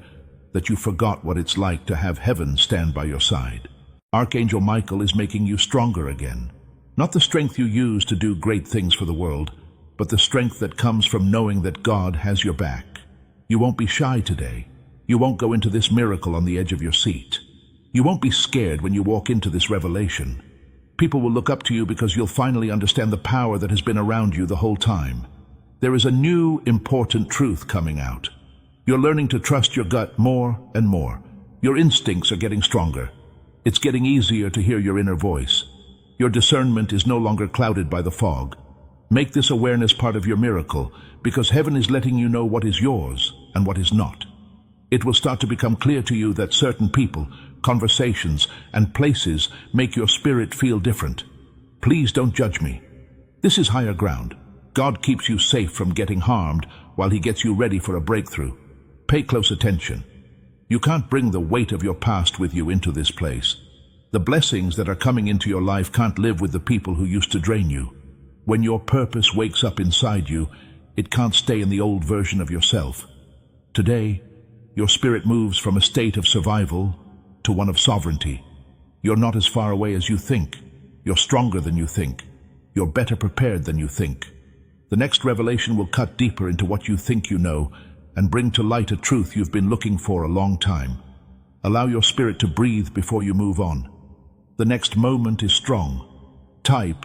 [SPEAKER 1] that you forgot what it's like to have heaven stand by your side. Archangel Michael is making you stronger again. Not the strength you use to do great things for the world, but the strength that comes from knowing that God has your back. You won't be shy today. You won't go into this miracle on the edge of your seat. You won't be scared when you walk into this revelation. People will look up to you because you'll finally understand the power that has been around you the whole time. There is a new, important truth coming out. You're learning to trust your gut more and more. Your instincts are getting stronger. It's getting easier to hear your inner voice. Your discernment is no longer clouded by the fog. Make this awareness part of your miracle, because heaven is letting you know what is yours and what is not. It will start to become clear to you that certain people, conversations, and places make your spirit feel different. Please don't judge me. This is higher ground. God keeps you safe from getting harmed while He gets you ready for a breakthrough. Pay close attention. You can't bring the weight of your past with you into this place. The blessings that are coming into your life can't live with the people who used to drain you. When your purpose wakes up inside you, it can't stay in the old version of yourself. Today, your spirit moves from a state of survival to one of sovereignty. You're not as far away as you think. You're stronger than you think. You're better prepared than you think. The next revelation will cut deeper into what you think you know and bring to light a truth you've been looking for a long time. Allow your spirit to breathe before you move on. The next moment is strong. Type,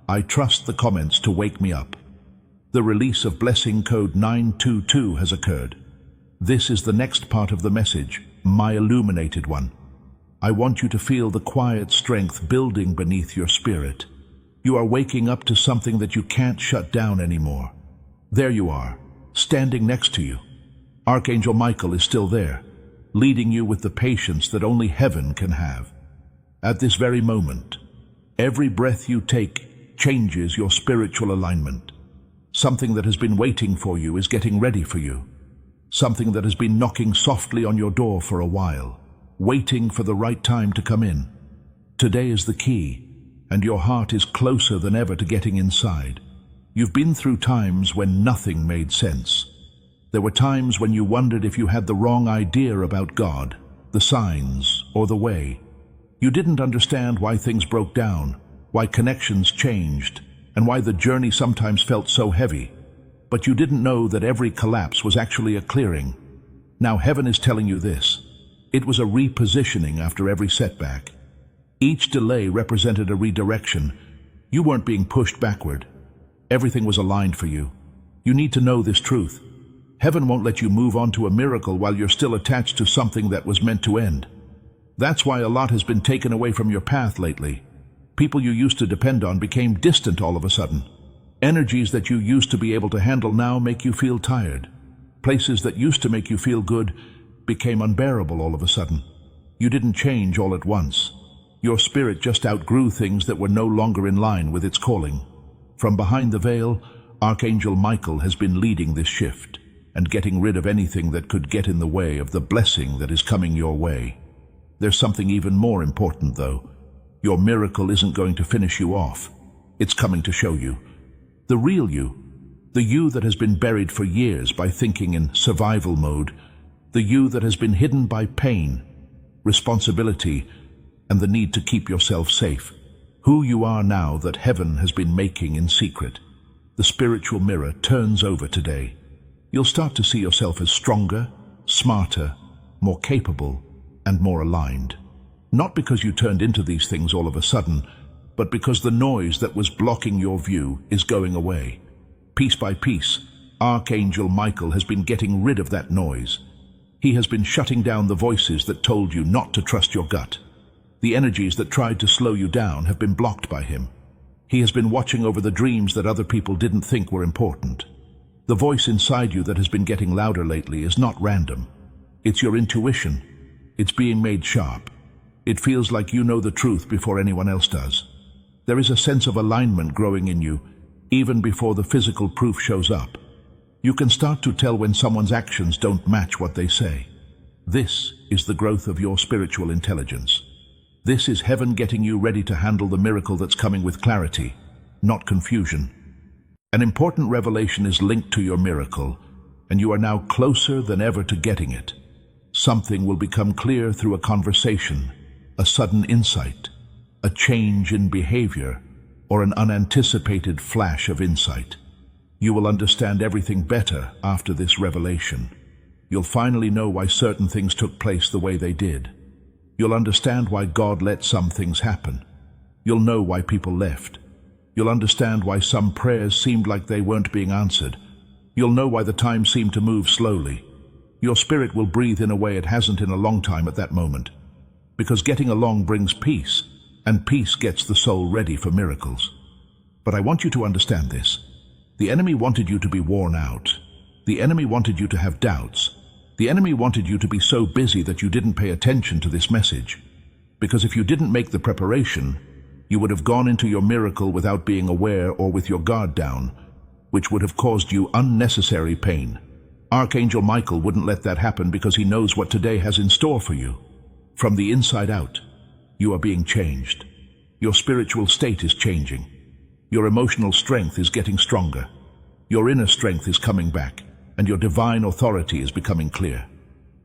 [SPEAKER 1] "I trust" the comments to wake me up. The release of blessing code 922 has occurred. This is the next part of the message, my illuminated one. I want you to feel the quiet strength building beneath your spirit. You are waking up to something that you can't shut down anymore. There you are, standing next to you. Archangel Michael is still there, leading you with the patience that only heaven can have. At this very moment, every breath you take changes your spiritual alignment. Something that has been waiting for you is getting ready for you. Something that has been knocking softly on your door for a while, waiting for the right time to come in. Today is the key, and your heart is closer than ever to getting inside. You've been through times when nothing made sense. There were times when you wondered if you had the wrong idea about God, the signs, or the way. You didn't understand why things broke down, why connections changed, and why the journey sometimes felt so heavy. But you didn't know that every collapse was actually a clearing. Now heaven is telling you this. It was a repositioning after every setback. Each delay represented a redirection. You weren't being pushed backward. Everything was aligned for you. You need to know this truth. Heaven won't let you move on to a miracle while you're still attached to something that was meant to end. That's why a lot has been taken away from your path lately. People you used to depend on became distant all of a sudden. Energies that you used to be able to handle now make you feel tired. Places that used to make you feel good became unbearable all of a sudden. You didn't change all at once. Your spirit just outgrew things that were no longer in line with its calling. From behind the veil, Archangel Michael has been leading this shift and getting rid of anything that could get in the way of the blessing that is coming your way. There's something even more important, though. Your miracle isn't going to finish you off. It's coming to show you the real you, the you that has been buried for years by thinking in survival mode, the you that has been hidden by pain, responsibility, and the need to keep yourself safe. Who you are now that heaven has been making in secret. The spiritual mirror turns over today. You'll start to see yourself as stronger, smarter, more capable, and more aligned. Not because you turned into these things all of a sudden, but because the noise that was blocking your view is going away. Piece by piece, Archangel Michael has been getting rid of that noise. He has been shutting down the voices that told you not to trust your gut. The energies that tried to slow you down have been blocked by him. He has been watching over the dreams that other people didn't think were important. The voice inside you that has been getting louder lately is not random. It's your intuition. It's being made sharp. It feels like you know the truth before anyone else does. There is a sense of alignment growing in you, even before the physical proof shows up. You can start to tell when someone's actions don't match what they say. This is the growth of your spiritual intelligence. This is heaven getting you ready to handle the miracle that's coming with clarity, not confusion. An important revelation is linked to your miracle, and you are now closer than ever to getting it. Something will become clear through a conversation, a sudden insight, a change in behavior, or an unanticipated flash of insight. You will understand everything better after this revelation. You'll finally know why certain things took place the way they did. You'll understand why God let some things happen. You'll know why people left. You'll understand why some prayers seemed like they weren't being answered. You'll know why the time seemed to move slowly. Your spirit will breathe in a way it hasn't in a long time at that moment. Because getting along brings peace, and peace gets the soul ready for miracles. But I want you to understand this. The enemy wanted you to be worn out. The enemy wanted you to have doubts. The enemy wanted you to be so busy that you didn't pay attention to this message. Because if you didn't make the preparation, you would have gone into your miracle without being aware or with your guard down, which would have caused you unnecessary pain. Archangel Michael wouldn't let that happen because he knows what today has in store for you. From the inside out, you are being changed. Your spiritual state is changing. Your emotional strength is getting stronger. Your inner strength is coming back, and your divine authority is becoming clear.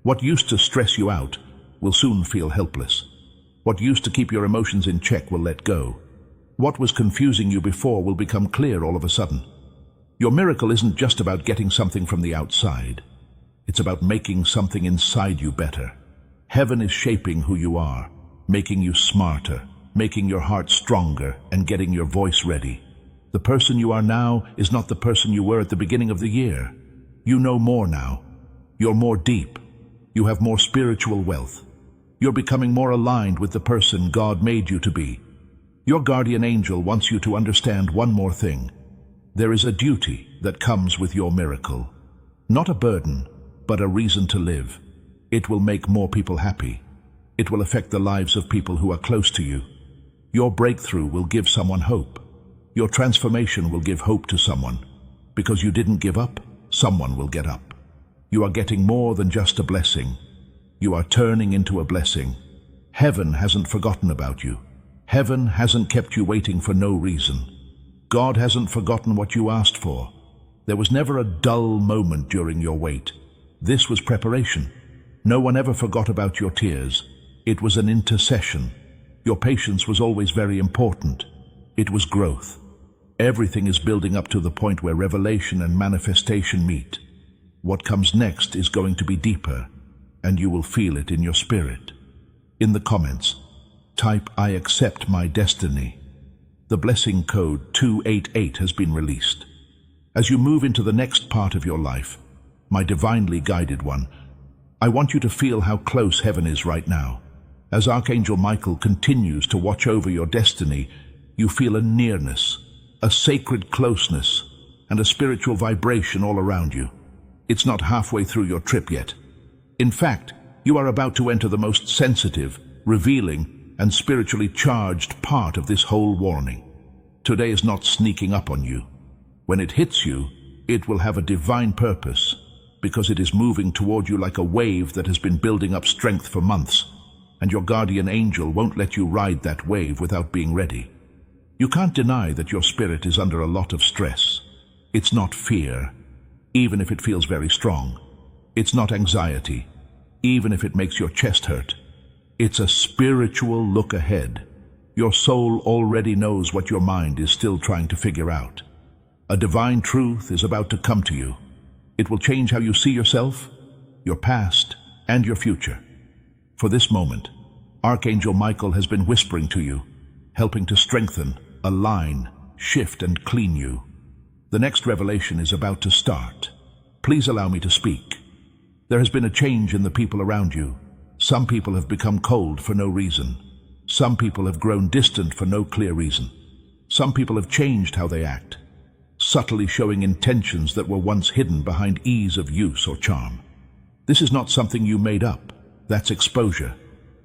[SPEAKER 1] What used to stress you out will soon feel helpless. What used to keep your emotions in check will let go. What was confusing you before will become clear all of a sudden. Your miracle isn't just about getting something from the outside. It's about making something inside you better. Heaven is shaping who you are, making you smarter, making your heart stronger, and getting your voice ready. The person you are now is not the person you were at the beginning of the year. You know more now. You're more deep. You have more spiritual wealth. You're becoming more aligned with the person God made you to be. Your guardian angel wants you to understand one more thing. There is a duty that comes with your miracle. Not a burden, but a reason to live. It will make more people happy. It will affect the lives of people who are close to you. Your breakthrough will give someone hope. Your transformation will give hope to someone. Because you didn't give up, someone will get up. You are getting more than just a blessing. You are turning into a blessing. Heaven hasn't forgotten about you. Heaven hasn't kept you waiting for no reason. God hasn't forgotten what you asked for. There was never a dull moment during your wait. This was preparation. No one ever forgot about your tears. It was an intercession. Your patience was always very important. It was growth. Everything is building up to the point where revelation and manifestation meet. What comes next is going to be deeper, and you will feel it in your spirit. In the comments, type "I accept my destiny." The blessing code 288 has been released. As you move into the next part of your life, my divinely guided one, I want you to feel how close heaven is right now. As Archangel Michael continues to watch over your destiny, you feel a nearness, a sacred closeness, and a spiritual vibration all around you. It's not halfway through your trip yet. In fact, you are about to enter the most sensitive, revealing, and spiritually charged part of this whole warning. Today is not sneaking up on you. When it hits you, it will have a divine purpose, because it is moving toward you like a wave that has been building up strength for months, and your guardian angel won't let you ride that wave without being ready. You can't deny that your spirit is under a lot of stress. It's not fear, even if it feels very strong. It's not anxiety, even if it makes your chest hurt. It's a spiritual look ahead. Your soul already knows what your mind is still trying to figure out. A divine truth is about to come to you. It will change how you see yourself, your past, and your future. For this moment, Archangel Michael has been whispering to you, helping to strengthen, align, shift, and clean you. The next revelation is about to start. Please allow me to speak. There has been a change in the people around you. Some people have become cold for no reason. Some people have grown distant for no clear reason. Some people have changed how they act, subtly showing intentions that were once hidden behind ease of use or charm. This is not something you made up. That's exposure.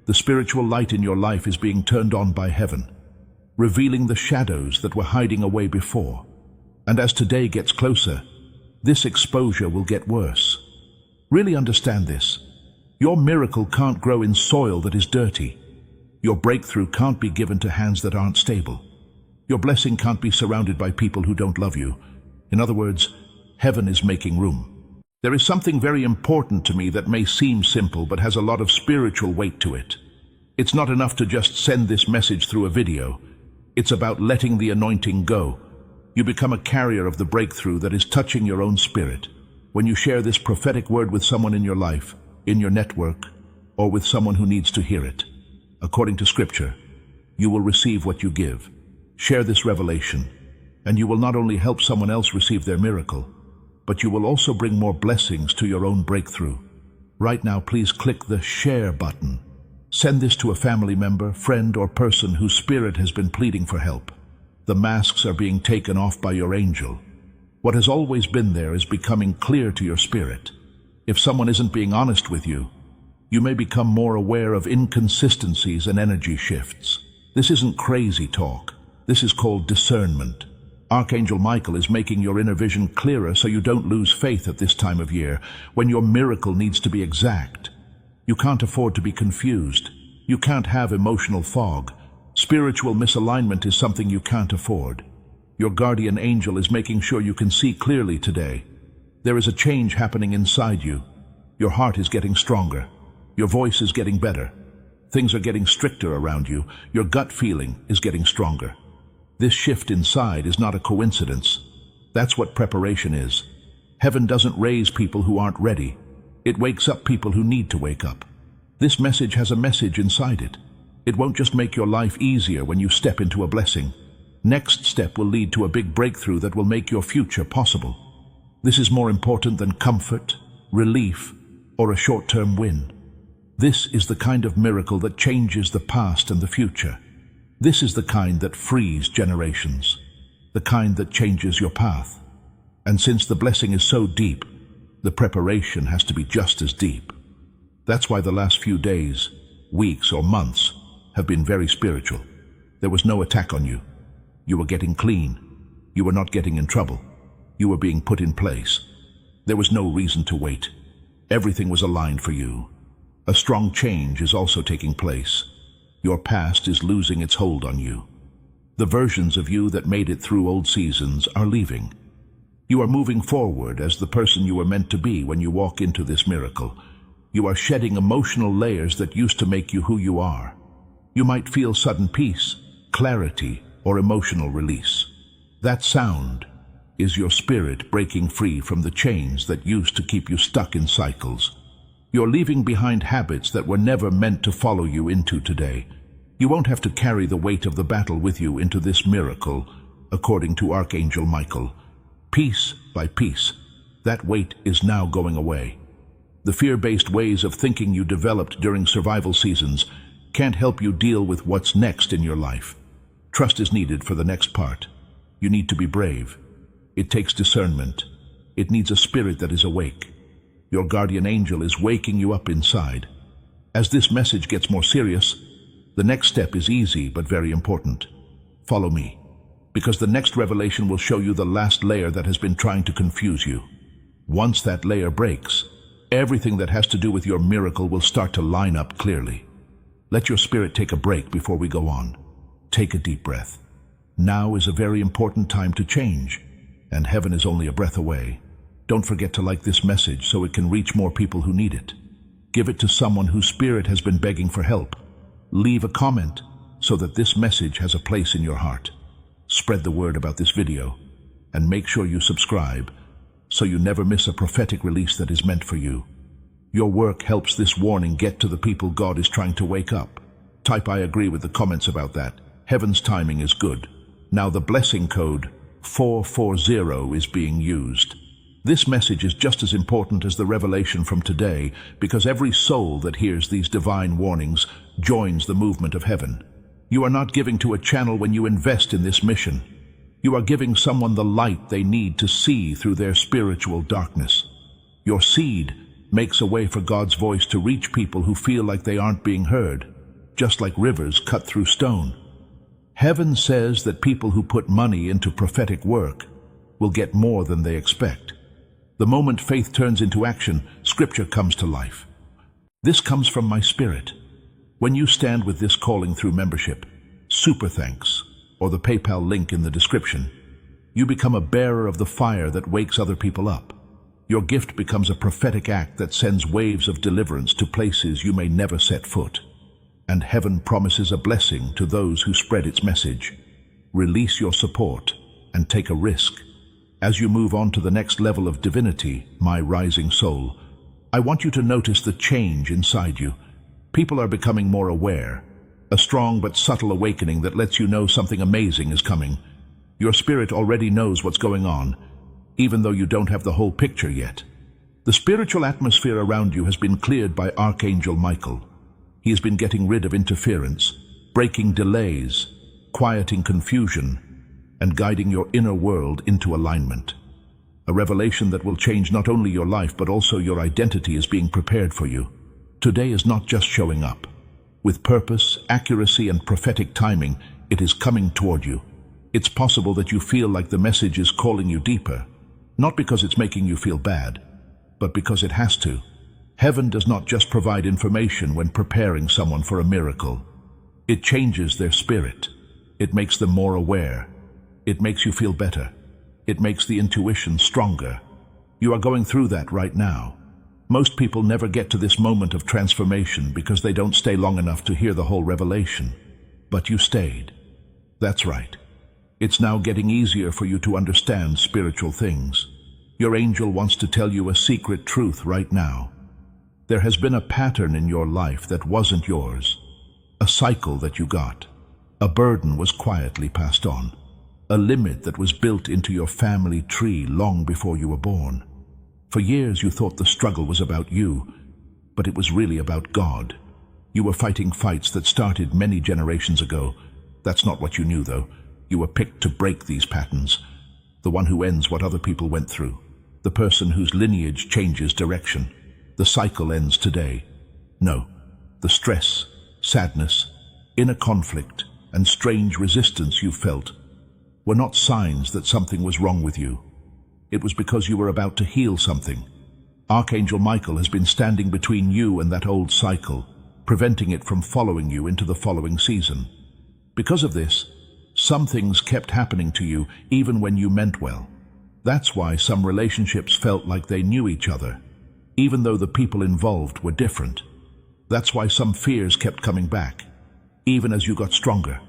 [SPEAKER 1] The spiritual light in your life is being turned on by heaven, revealing the shadows that were hiding away before. And as today gets closer, this exposure will get worse. Really understand this. Your miracle can't grow in soil that is dirty. Your breakthrough can't be given to hands that aren't stable. Your blessing can't be surrounded by people who don't love you. In other words, heaven is making room. There is something very important to me that may seem simple but has a lot of spiritual weight to it. It's not enough to just send this message through a video. It's about letting the anointing go. You become a carrier of the breakthrough that is touching your own spirit. When you share this prophetic word with someone in your life, in your network, or with someone who needs to hear it, according to Scripture, you will receive what you give. Share this revelation, and you will not only help someone else receive their miracle, but you will also bring more blessings to your own breakthrough. Right now, please click the share button. Send this to a family member, friend, or person whose spirit has been pleading for help. The masks are being taken off by your angel. What has always been there is becoming clear to your spirit. If someone isn't being honest with you, you may become more aware of inconsistencies and energy shifts. This isn't crazy talk. This is called discernment. Archangel Michael is making your inner vision clearer so you don't lose faith at this time of year, when your miracle needs to be exact. You can't afford to be confused. You can't have emotional fog. Spiritual misalignment is something you can't afford. Your guardian angel is making sure you can see clearly today. There is a change happening inside you. Your heart is getting stronger. Your voice is getting better. Things are getting stricter around you. Your gut feeling is getting stronger. This shift inside is not a coincidence. That's what preparation is. Heaven doesn't raise people who aren't ready. It wakes up people who need to wake up. This message has a message inside it. It won't just make your life easier when you step into a blessing. Next step will lead to a big breakthrough that will make your future possible. This is more important than comfort, relief, or a short-term win. This is the kind of miracle that changes the past and the future. This is the kind that frees generations, the kind that changes your path. And since the blessing is so deep, the preparation has to be just as deep. That's why the last few days, weeks, or months have been very spiritual. There was no attack on you. You were getting clean. You were not getting in trouble. You were being put in place. There was no reason to wait. Everything was aligned for you. A strong change is also taking place. Your past is losing its hold on you. The versions of you that made it through old seasons are leaving. You are moving forward as the person you were meant to be when you walk into this miracle. You are shedding emotional layers that used to make you who you are. You might feel sudden peace, clarity, or emotional release. That sound is your spirit breaking free from the chains that used to keep you stuck in cycles. You're leaving behind habits that were never meant to follow you into today. You won't have to carry the weight of the battle with you into this miracle, according to Archangel Michael. Piece by piece, that weight is now going away. The fear-based ways of thinking you developed during survival seasons can't help you deal with what's next in your life. Trust is needed for the next part. You need to be brave. It takes discernment. It needs a spirit that is awake. Your guardian angel is waking you up inside. As this message gets more serious, the next step is easy but very important. Follow me, because the next revelation will show you the last layer that has been trying to confuse you. Once that layer breaks, everything that has to do with your miracle will start to line up clearly. Let your spirit take a break before we go on. Take a deep breath. Now is a very important time to change, and heaven is only a breath away. Don't forget to like this message so it can reach more people who need it. Give it to someone whose spirit has been begging for help. Leave a comment so that this message has a place in your heart. Spread the word about this video, and make sure you subscribe so you never miss a prophetic release that is meant for you. Your work helps this warning get to the people God is trying to wake up. Type I agree with the comments about that. Heaven's timing is good. Now the blessing code 440 is being used. This message is just as important as the revelation from today, because every soul that hears these divine warnings joins the movement of heaven. You are not giving to a channel when you invest in this mission. You are giving someone the light they need to see through their spiritual darkness. Your seed makes a way for God's voice to reach people who feel like they aren't being heard, just like rivers cut through stone. Heaven says that people who put money into prophetic work will get more than they expect. The moment faith turns into action, Scripture comes to life. This comes from my spirit. When you stand with this calling through membership, super thanks. or the PayPal link in the description. You become a bearer of the fire that wakes other people up. Your gift becomes a prophetic act that sends waves of deliverance to places you may never set foot. And heaven promises a blessing to those who spread its message. Release your support and take a risk. As you move on to the next level of divinity, my rising soul, I want you to notice the change inside you. People are becoming more aware, a strong but subtle awakening that lets you know something amazing is coming. Your spirit already knows what's going on, even though you don't have the whole picture yet. The spiritual atmosphere around you has been cleared by Archangel Michael. He has been getting rid of interference, breaking delays, quieting confusion, and guiding your inner world into alignment. A revelation that will change not only your life but also your identity is being prepared for you. Today is not just showing up. With purpose, accuracy, and prophetic timing, it is coming toward you. It's possible that you feel like the message is calling you deeper, not because it's making you feel bad, but because it has to. Heaven does not just provide information when preparing someone for a miracle. It changes their spirit. It makes them more aware. It makes you feel better. It makes the intuition stronger. You are going through that right now. Most people never get to this moment of transformation because they don't stay long enough to hear the whole revelation. But you stayed. That's right. It's now getting easier for you to understand spiritual things. Your angel wants to tell you a secret truth right now. There has been a pattern in your life that wasn't yours. A cycle that you got. A burden was quietly passed on. A limit that was built into your family tree long before you were born. For years you thought the struggle was about you, but it was really about God. You were fighting fights that started many generations ago. That's not what you knew, though. You were picked to break these patterns. The one who ends what other people went through. The person whose lineage changes direction. The cycle ends today. No, the stress, sadness, inner conflict, and strange resistance you felt were not signs that something was wrong with you. It was because you were about to heal something. Archangel Michael has been standing between you and that old cycle, preventing it from following you into the following season. Because of this, some things kept happening to you even when you meant well. That's why some relationships felt like they knew each other, even though the people involved were different. That's why some fears kept coming back, even as you got stronger.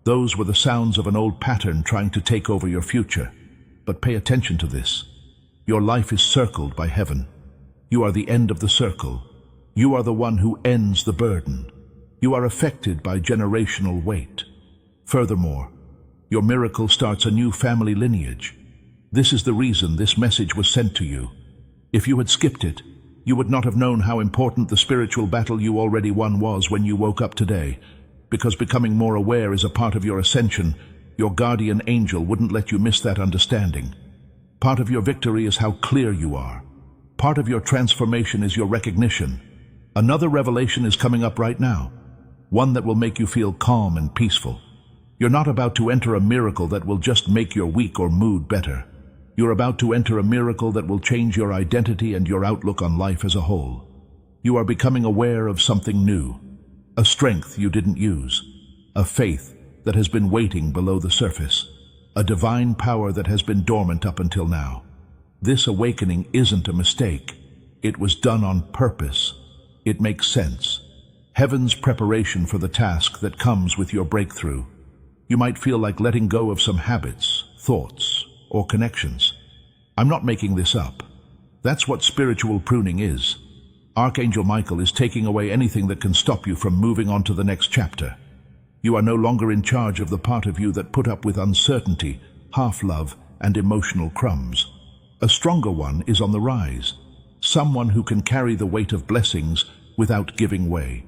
[SPEAKER 1] Those were the sounds of an old pattern trying to take over your future. But pay attention to this. Your life is circled by heaven. You are the end of the circle. You are the one who ends the burden. You are affected by generational weight. Furthermore, your miracle starts a new family lineage. This is the reason this message was sent to you. If you had skipped it, you would not have known how important the spiritual battle you already won was when you woke up today. Because becoming more aware is a part of your ascension, your guardian angel wouldn't let you miss that understanding. Part of your victory is how clear you are. Part of your transformation is your recognition. Another revelation is coming up right now, one that will make you feel calm and peaceful. You're not about to enter a miracle that will just make your week or mood better. You're about to enter a miracle that will change your identity and your outlook on life as a whole. You are becoming aware of something new, a strength you didn't use, a faith that has been waiting below the surface, a divine power that has been dormant up until now. This awakening isn't a mistake. It was done on purpose. It makes sense. Heaven's preparation for the task that comes with your breakthrough. You might feel like letting go of some habits, thoughts, or connections. I'm not making this up. That's what spiritual pruning is. Archangel Michael is taking away anything that can stop you from moving on to the next chapter. You are no longer in charge of the part of you that put up with uncertainty, half-love, and emotional crumbs. A stronger one is on the rise. Someone who can carry the weight of blessings without giving way.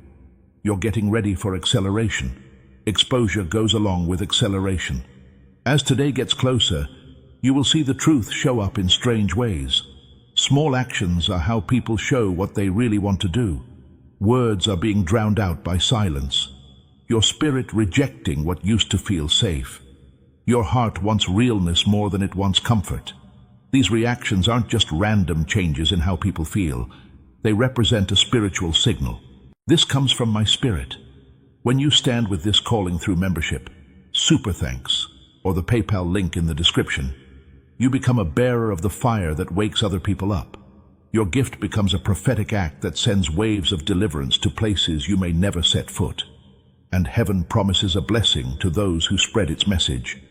[SPEAKER 1] You're getting ready for acceleration. Exposure goes along with acceleration. As today gets closer, you will see the truth show up in strange ways. Small actions are how people show what they really want to do. Words are being drowned out by silence. Your spirit rejecting what used to feel safe. Your heart wants realness more than it wants comfort. These reactions aren't just random changes in how people feel. They represent a spiritual signal. This comes from my spirit. When you stand with this calling through membership, super thanks, or the PayPal link in the description. You become a bearer of the fire that wakes other people up. Your gift becomes a prophetic act that sends waves of deliverance to places you may never set foot. And heaven promises a blessing to those who spread its message.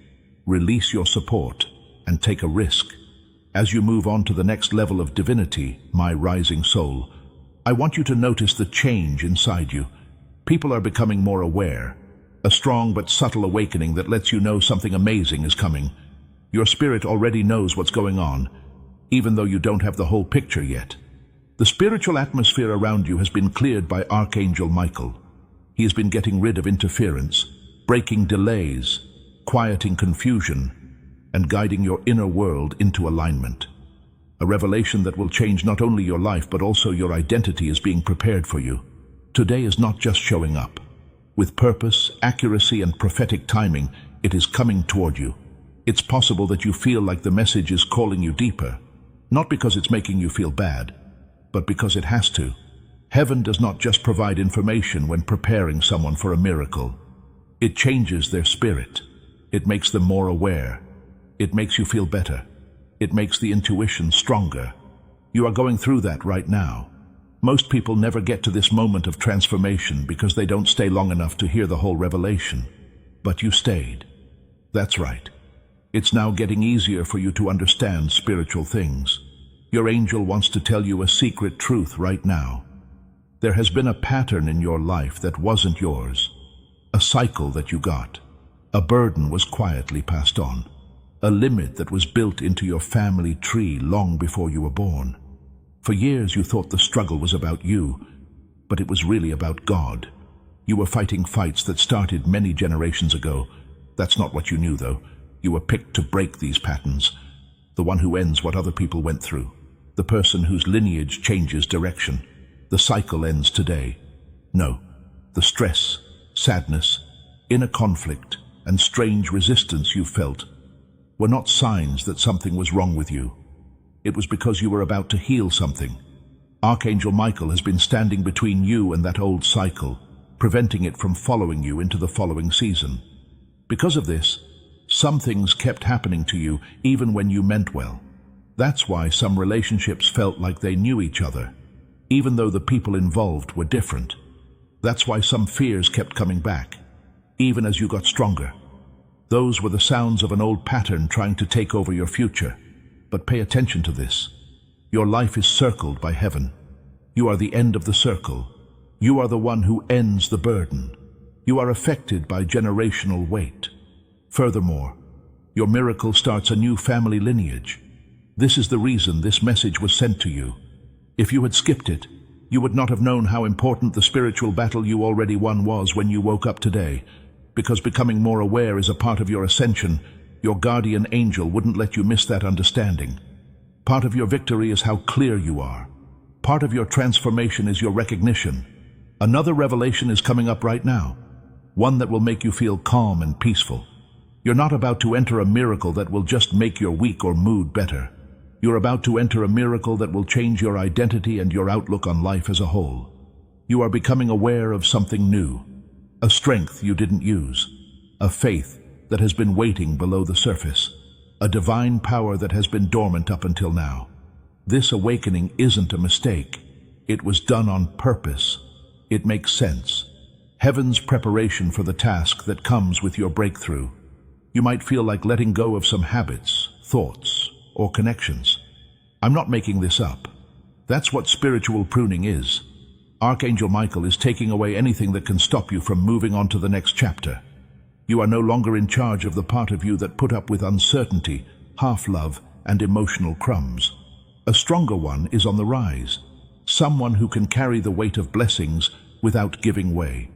[SPEAKER 1] Release your support and take a risk. As you move on to the next level of divinity, my rising soul, I want you to notice the change inside you. People are becoming more aware, a strong but subtle awakening that lets you know something amazing is coming. Your spirit already knows what's going on, even though you don't have the whole picture yet. The spiritual atmosphere around you has been cleared by Archangel Michael. He has been getting rid of interference, breaking delays, quieting confusion, and guiding your inner world into alignment. A revelation that will change not only your life but also your identity is being prepared for you. Today is not just showing up. With purpose, accuracy, and prophetic timing, it is coming toward you. It's possible that you feel like the message is calling you deeper, not because it's making you feel bad, but because it has to. Heaven does not just provide information when preparing someone for a miracle. It changes their spirit. It makes them more aware. It makes you feel better. It makes the intuition stronger. You are going through that right now. Most people never get to this moment of transformation because they don't stay long enough to hear the whole revelation. But you stayed. That's right. It's now getting easier for you to understand spiritual things. Your angel wants to tell you a secret truth right now. There has been a pattern in your life that wasn't yours. A cycle that you got. A burden was quietly passed on. A limit that was built into your family tree long before you were born. For years you thought the struggle was about you, but it was really about God. You were fighting fights that started many generations ago. That's not what you knew, though. You were picked to break these patterns. The one who ends what other people went through. The person whose lineage changes direction. The cycle ends today. No, the stress, sadness, inner conflict, and strange resistance you felt were not signs that something was wrong with you. It was because you were about to heal something. Archangel Michael has been standing between you and that old cycle, preventing it from following you into the following season. Because of this, some things kept happening to you even when you meant well. That's why some relationships felt like they knew each other, even though the people involved were different. That's why some fears kept coming back, even as you got stronger. Those were the sounds of an old pattern trying to take over your future. But pay attention to this. Your life is circled by heaven. You are the end of the circle. You are the one who ends the burden. You are affected by generational weight. Furthermore, your miracle starts a new family lineage. This is the reason this message was sent to you. If you had skipped it, you would not have known how important the spiritual battle you already won was when you woke up today. Because becoming more aware is a part of your ascension, your guardian angel wouldn't let you miss that understanding. Part of your victory is how clear you are. Part of your transformation is your recognition. Another revelation is coming up right now, one that will make you feel calm and peaceful. You're not about to enter a miracle that will just make your week or mood better. You're about to enter a miracle that will change your identity and your outlook on life as a whole. You are becoming aware of something new, a strength you didn't use, a faith that has been waiting below the surface, a divine power that has been dormant up until now. This awakening isn't a mistake. It was done on purpose. It makes sense. Heaven's preparation for the task that comes with your breakthrough. You might feel like letting go of some habits, thoughts, or connections. I'm not making this up. That's what spiritual pruning is. Archangel Michael is taking away anything that can stop you from moving on to the next chapter. You are no longer in charge of the part of you that put up with uncertainty, half-love, and emotional crumbs. A stronger one is on the rise, someone who can carry the weight of blessings without giving way.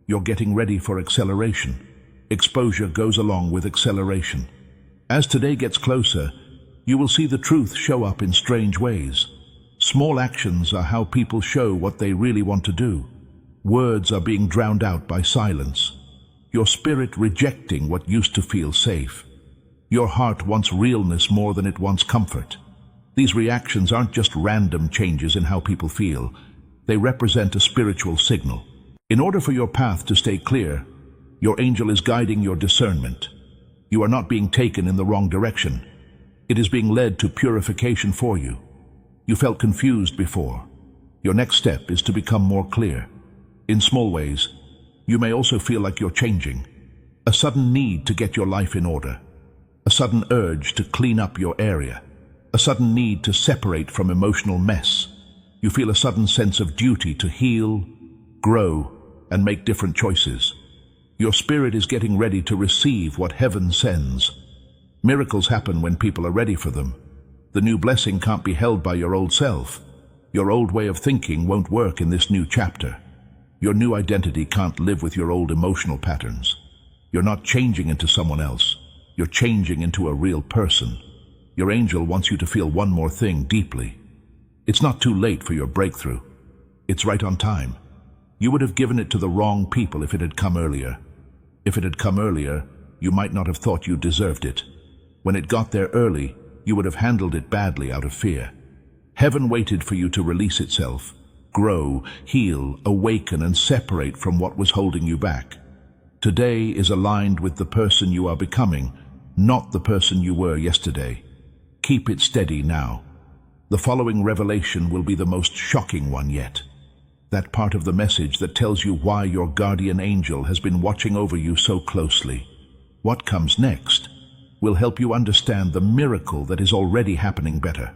[SPEAKER 1] You're getting ready for acceleration. Exposure goes along with acceleration. As today gets closer, you will see the truth show up in strange ways. Small actions are how people show what they really want to do. Words are being drowned out by silence. Your spirit rejecting what used to feel safe. Your heart wants realness more than it wants comfort. These reactions aren't just random changes in how people feel. They represent a spiritual signal. In order for your path to stay clear, Your angel is guiding your discernment. You are not being taken in the wrong direction. It is being led to purification for you. You felt confused before. Your next step is to become more clear. In small ways, you may also feel like you're changing. A sudden need to get your life in order. A sudden urge to clean up your area. A sudden need to separate from emotional mess. You feel a sudden sense of duty to heal, grow, and make different choices. Your spirit is getting ready to receive what heaven sends. Miracles happen when people are ready for them. The new blessing can't be held by your old self. Your old way of thinking won't work in this new chapter. Your new identity can't live with your old emotional patterns. You're not changing into someone else. You're changing into a real person. Your angel wants you to feel one more thing deeply. It's not too late for your breakthrough. It's right on time. You would have given it to the wrong people if it had come earlier. If it had come earlier, you might not have thought you deserved it. When it got there early, you would have handled it badly out of fear. Heaven waited for you to release itself, grow, heal, awaken, and separate from what was holding you back. Today is aligned with the person you are becoming, not the person you were yesterday. Keep it steady now. The following revelation will be the most shocking one yet. That part of the message that tells you why your guardian angel has been watching over you so closely. What comes next will help you understand the miracle that is already happening better.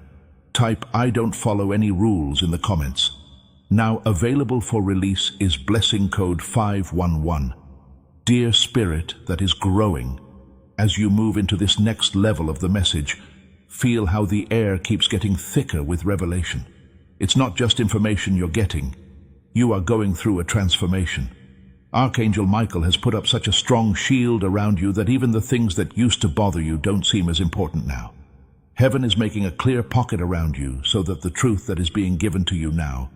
[SPEAKER 1] Type "I don't follow any rules" in the comments. Now available for release is blessing code 511. Dear Spirit that is growing, as you move into this next level of the message, feel how the air keeps getting thicker with revelation. It's not just information you're getting. You are going through a transformation. Archangel Michael has put up such a strong shield around you that even the things that used to bother you don't seem as important now. Heaven is making a clear pocket around you so that the truth that is being given to you now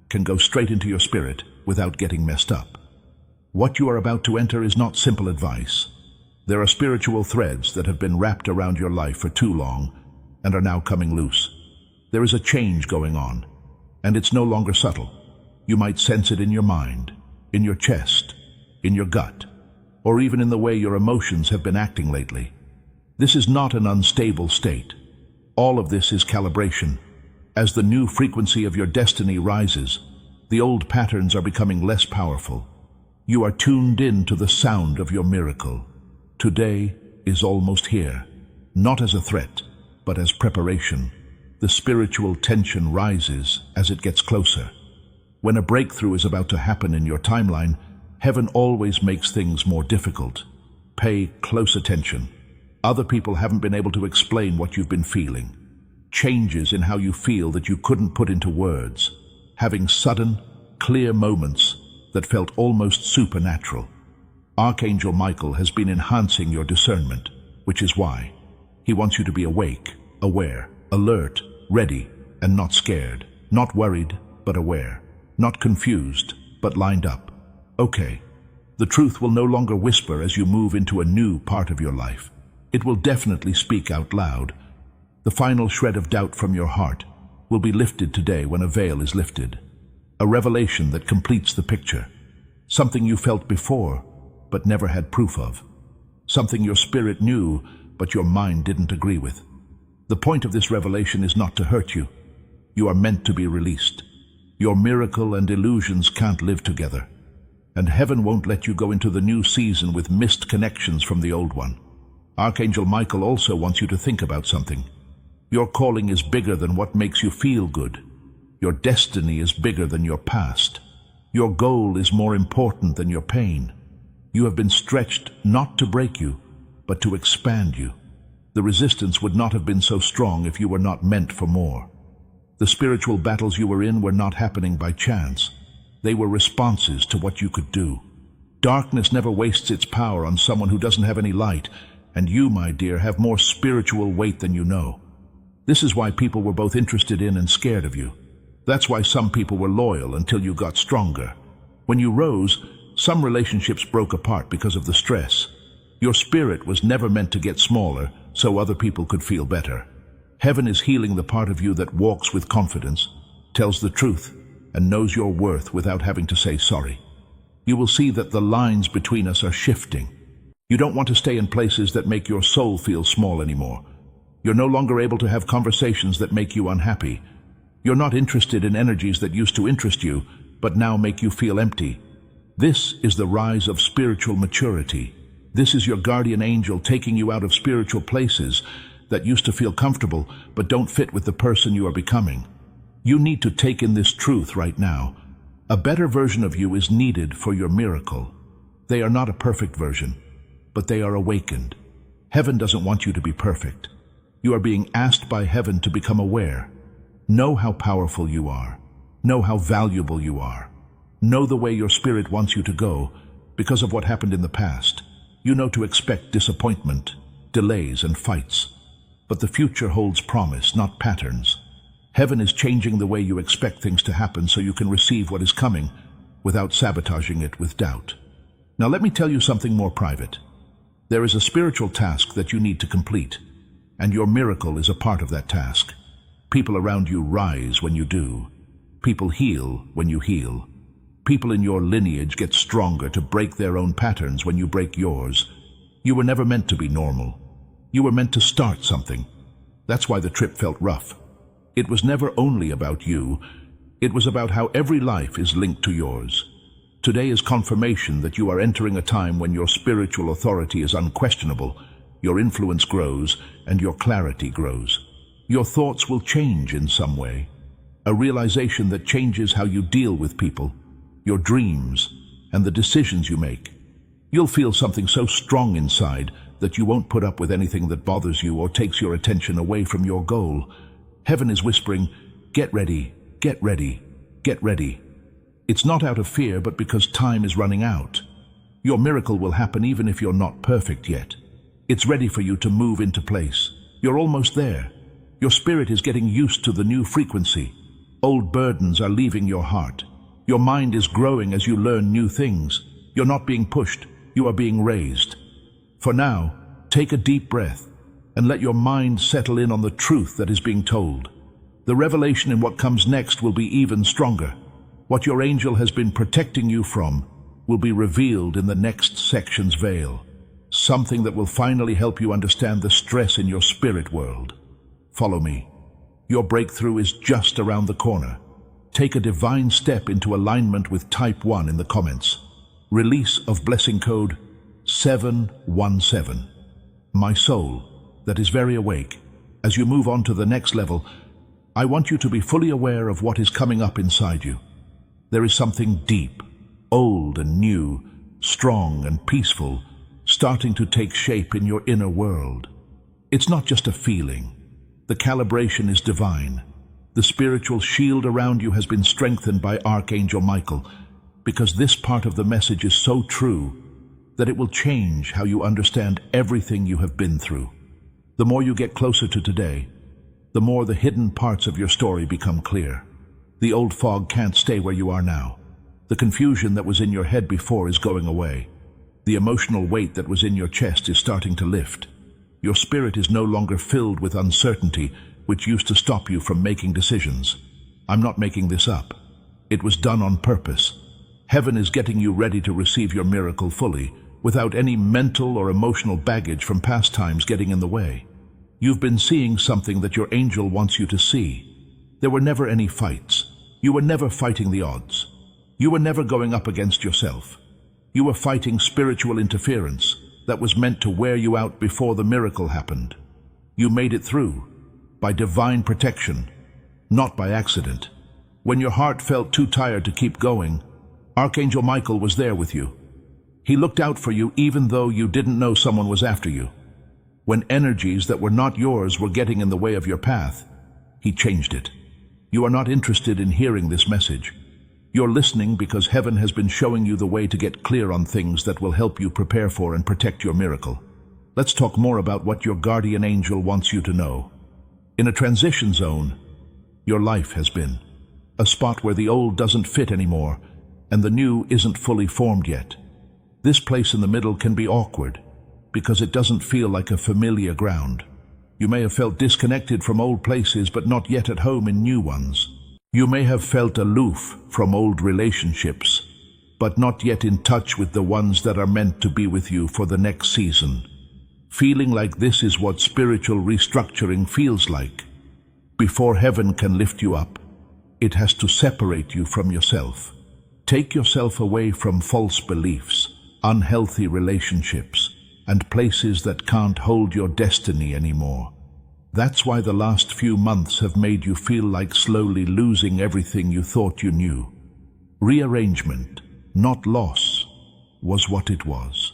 [SPEAKER 1] can go straight into your spirit without getting messed up. What you are about to enter is not simple advice. There are spiritual threads that have been wrapped around your life for too long and are now coming loose. There is a change going on, and it's no longer subtle. You might sense it in your mind, in your chest, in your gut, or even in the way your emotions have been acting lately. This is not an unstable state. All of this is calibration. As the new frequency of your destiny rises, the old patterns are becoming less powerful. You are tuned in to the sound of your miracle. Today is almost here, not as a threat, but as preparation. The spiritual tension rises as it gets closer. When a breakthrough is about to happen in your timeline, heaven always makes things more difficult. Pay close attention. Other people haven't been able to explain what you've been feeling. Changes in how you feel that you couldn't put into words. Having sudden, clear moments that felt almost supernatural. Archangel Michael has been enhancing your discernment, which is why he wants you to be awake, aware, alert, ready, and not scared. Not worried, but aware. Not confused, but lined up. Okay, the truth will no longer whisper as you move into a new part of your life. It will definitely speak out loud. The final shred of doubt from your heart will be lifted today when a veil is lifted. A revelation that completes the picture. Something you felt before, but never had proof of. Something your spirit knew, but your mind didn't agree with. The point of this revelation is not to hurt you. You are meant to be released. Your miracle and illusions can't live together. And heaven won't let you go into the new season with missed connections from the old one. Archangel Michael also wants you to think about something. Your calling is bigger than what makes you feel good. Your destiny is bigger than your past. Your goal is more important than your pain. You have been stretched not to break you, but to expand you. The resistance would not have been so strong if you were not meant for more. The spiritual battles you were in were not happening by chance. They were responses to what you could do. Darkness never wastes its power on someone who doesn't have any light, and you, my dear, have more spiritual weight than you know. This is why people were both interested in and scared of you. That's why some people were loyal until you got stronger. When you rose, some relationships broke apart because of the stress. Your spirit was never meant to get smaller so other people could feel better. Heaven is healing the part of you that walks with confidence, tells the truth, and knows your worth without having to say sorry. you will see that the lines between us are shifting. You don't want to stay in places that make your soul feel small anymore. You're no longer able to have conversations that make you unhappy. You're not interested in energies that used to interest you, but now make you feel empty. This is the rise of spiritual maturity. This is your guardian angel taking you out of spiritual places that used to feel comfortable but don't fit with the person you are becoming. You need to take in this truth right now. A better version of you is needed for your miracle. They are not a perfect version, but they are awakened. Heaven doesn't want you to be perfect. You are being asked by heaven to become aware. Know how powerful you are. Know how valuable you are. Know the way your spirit wants you to go because of what happened in the past. You know to expect disappointment, delays, and fights. But the future holds promise, not patterns. Heaven is changing the way you expect things to happen so you can receive what is coming without sabotaging it with doubt. Now let me tell you something more private. There is a spiritual task that you need to complete, and your miracle is a part of that task. People around you rise when you do. People heal when you heal. People in your lineage get stronger to break their own patterns when you break yours. You were never meant to be normal. You were meant to start something. That's why the trip felt rough. It was never only about you. It was about how every life is linked to yours. Today is confirmation that you are entering a time when your spiritual authority is unquestionable, your influence grows, and your clarity grows. Your thoughts will change in some way. A realization that changes how you deal with people, your dreams, and the decisions you make. You'll feel something so strong inside that you won't put up with anything that bothers you or takes your attention away from your goal. Heaven is whispering, get ready, get ready, get ready. It's not out of fear, but because time is running out. Your miracle will happen even if you're not perfect yet. It's ready for you to move into place. You're almost there. Your spirit is getting used to the new frequency. Old burdens are leaving your heart. Your mind is growing as you learn new things. You're not being pushed, you are being raised. For now, take a deep breath and let your mind settle in on the truth that is being told. The revelation in what comes next will be even stronger. What your angel has been protecting you from will be revealed in the next section's veil. Something that will finally help you understand the stress in your spirit world. Follow me. Your breakthrough is just around the corner. Take a divine step into alignment with Type 1 in the comments. Release of blessing code 717. My soul, that is very awake. As you move on to the next level, I want you to be fully aware of what is coming up inside you. There is something deep, old and new, strong and peaceful, starting to take shape in your inner world. It's not just a feeling. The calibration is divine. The spiritual shield around you has been strengthened by Archangel Michael, because this part of the message is so true that it will change how you understand everything you have been through. The more you get closer to today, the more the hidden parts of your story become clear. The old fog can't stay where you are now. The confusion that was in your head before is going away. The emotional weight that was in your chest is starting to lift. Your spirit is no longer filled with uncertainty, which used to stop you from making decisions. I'm not making this up. It was done on purpose. Heaven is getting you ready to receive your miracle fully, without any mental or emotional baggage from past times getting in the way. You've been seeing something that your angel wants you to see. There were never any fights. You were never fighting the odds. You were never going up against yourself. You were fighting spiritual interference that was meant to wear you out before the miracle happened. You made it through, by divine protection, not by accident. When your heart felt too tired to keep going, Archangel Michael was there with you. He looked out for you even though you didn't know someone was after you. When energies that were not yours were getting in the way of your path, he changed it. You are not interested in hearing this message. You're listening because heaven has been showing you the way to get clear on things that will help you prepare for and protect your miracle. Let's talk more about what your guardian angel wants you to know. In a transition zone, your life has been. A spot where the old doesn't fit anymore and the new isn't fully formed yet. This place in the middle can be awkward because it doesn't feel like a familiar ground. You may have felt disconnected from old places but not yet at home in new ones. You may have felt aloof from old relationships, but not yet in touch with the ones that are meant to be with you for the next season. Feeling like this is what spiritual restructuring feels like. Before heaven can lift you up, it has to separate you from yourself. Take yourself away from false beliefs, unhealthy relationships, and places that can't hold your destiny anymore. That's why the last few months have made you feel like slowly losing everything you thought you knew. Rearrangement, not loss, was what it was.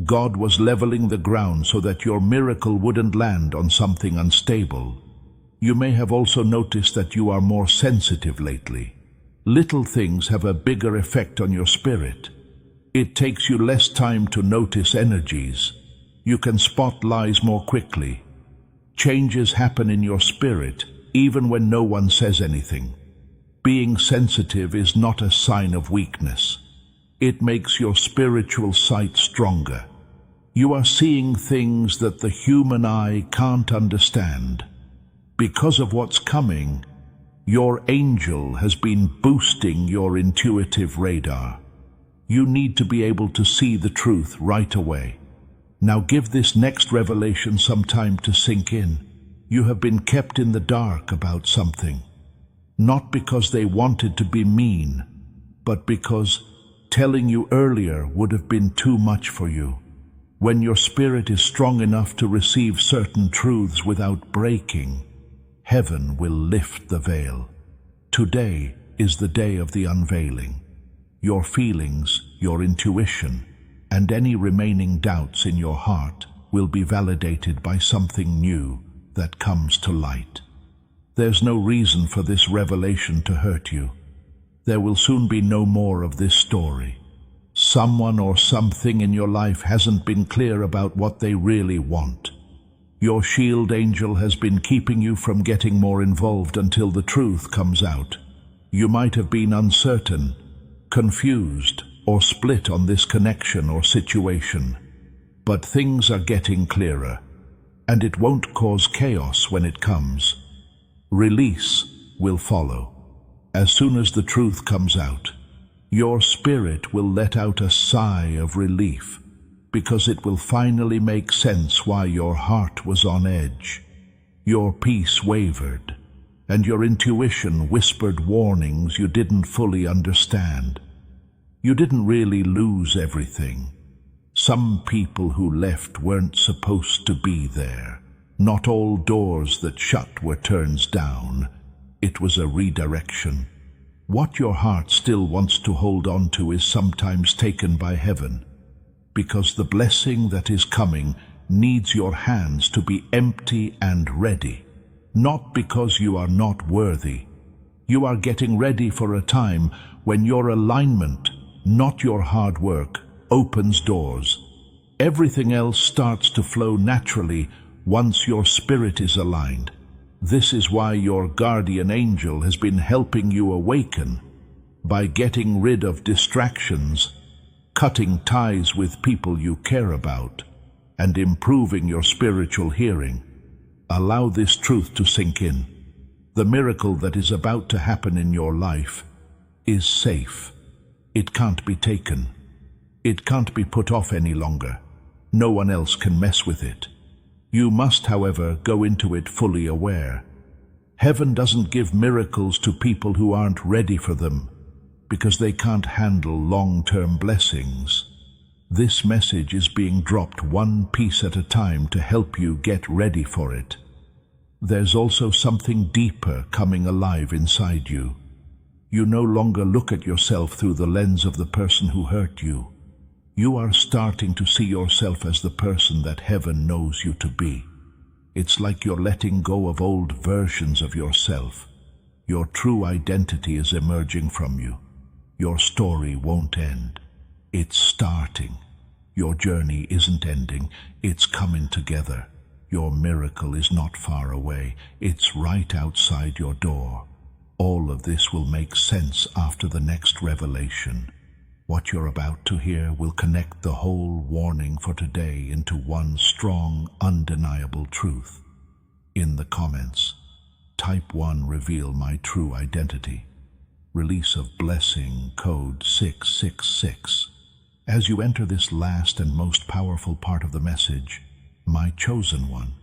[SPEAKER 1] God was leveling the ground so that your miracle wouldn't land on something unstable. You may have also noticed that you are more sensitive lately. Little things have a bigger effect on your spirit. It takes you less time to notice energies. You can spot lies more quickly. Changes happen in your spirit, even when no one says anything. Being sensitive is not a sign of weakness. It makes your spiritual sight stronger. You are seeing things that the human eye can't understand. Because of what's coming, your angel has been boosting your intuitive radar. You need to be able to see the truth right away. Now give this next revelation some time to sink in. You have been kept in the dark about something. Not because they wanted to be mean, but because telling you earlier would have been too much for you. When your spirit is strong enough to receive certain truths without breaking, heaven will lift the veil. Today is the day of the unveiling. Your feelings, your intuition, and any remaining doubts in your heart will be validated by something new that comes to light. There's no reason for this revelation to hurt you. There will soon be no more of this story. Someone or something in your life hasn't been clear about what they really want. Your shield angel has been keeping you from getting more involved until the truth comes out. You might have been uncertain, confused, or split on this connection or situation. But things are getting clearer, and it won't cause chaos when it comes. Release will follow. As soon as the truth comes out, your spirit will let out a sigh of relief, because it will finally make sense why your heart was on edge. Your peace wavered, and your intuition whispered warnings you didn't fully understand. You didn't really lose everything. Some people who left weren't supposed to be there. Not all doors that shut were turns down. It was a redirection. What your heart still wants to hold on to is sometimes taken by heaven, because the blessing that is coming needs your hands to be empty and ready. Not because you are not worthy. You are getting ready for a time when your alignment, not your hard work, opens doors. Everything else starts to flow naturally once your spirit is aligned. This is why your guardian angel has been helping you awaken by getting rid of distractions, cutting ties with people you care about, and improving your spiritual hearing. Allow this truth to sink in. The miracle that is about to happen in your life is safe. It can't be taken. It can't be put off any longer. No one else can mess with it. You must, however, go into it fully aware. Heaven doesn't give miracles to people who aren't ready for them, because they can't handle long-term blessings. This message is being dropped one piece at a time to help you get ready for it. There's also something deeper coming alive inside you. You no longer look at yourself through the lens of the person who hurt you. You are starting to see yourself as the person that heaven knows you to be. It's like you're letting go of old versions of yourself. Your true identity is emerging from you. Your story won't end. It's starting. Your journey isn't ending. It's coming together. Your miracle is not far away. It's right outside your door. All of this will make sense after the next revelation. What you're about to hear will connect the whole warning for today into one strong, undeniable truth. In the comments, type 1, reveal my true identity. Release of blessing, code 666. As you enter this last and most powerful part of the message, my chosen one,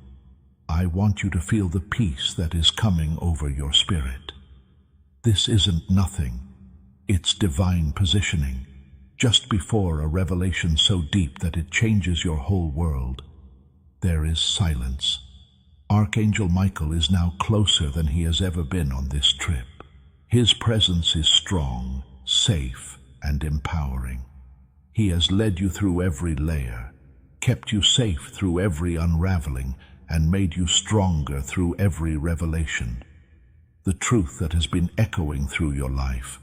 [SPEAKER 1] I want you to feel the peace that is coming over your spirit. This isn't nothing. It's divine positioning, just before a revelation so deep that it changes your whole world. There is silence. Archangel Michael is now closer than he has ever been on this trip. His presence is strong, safe, and empowering. He has led you through every layer, kept you safe through every unraveling, and made you stronger through every revelation. The truth that has been echoing through your life,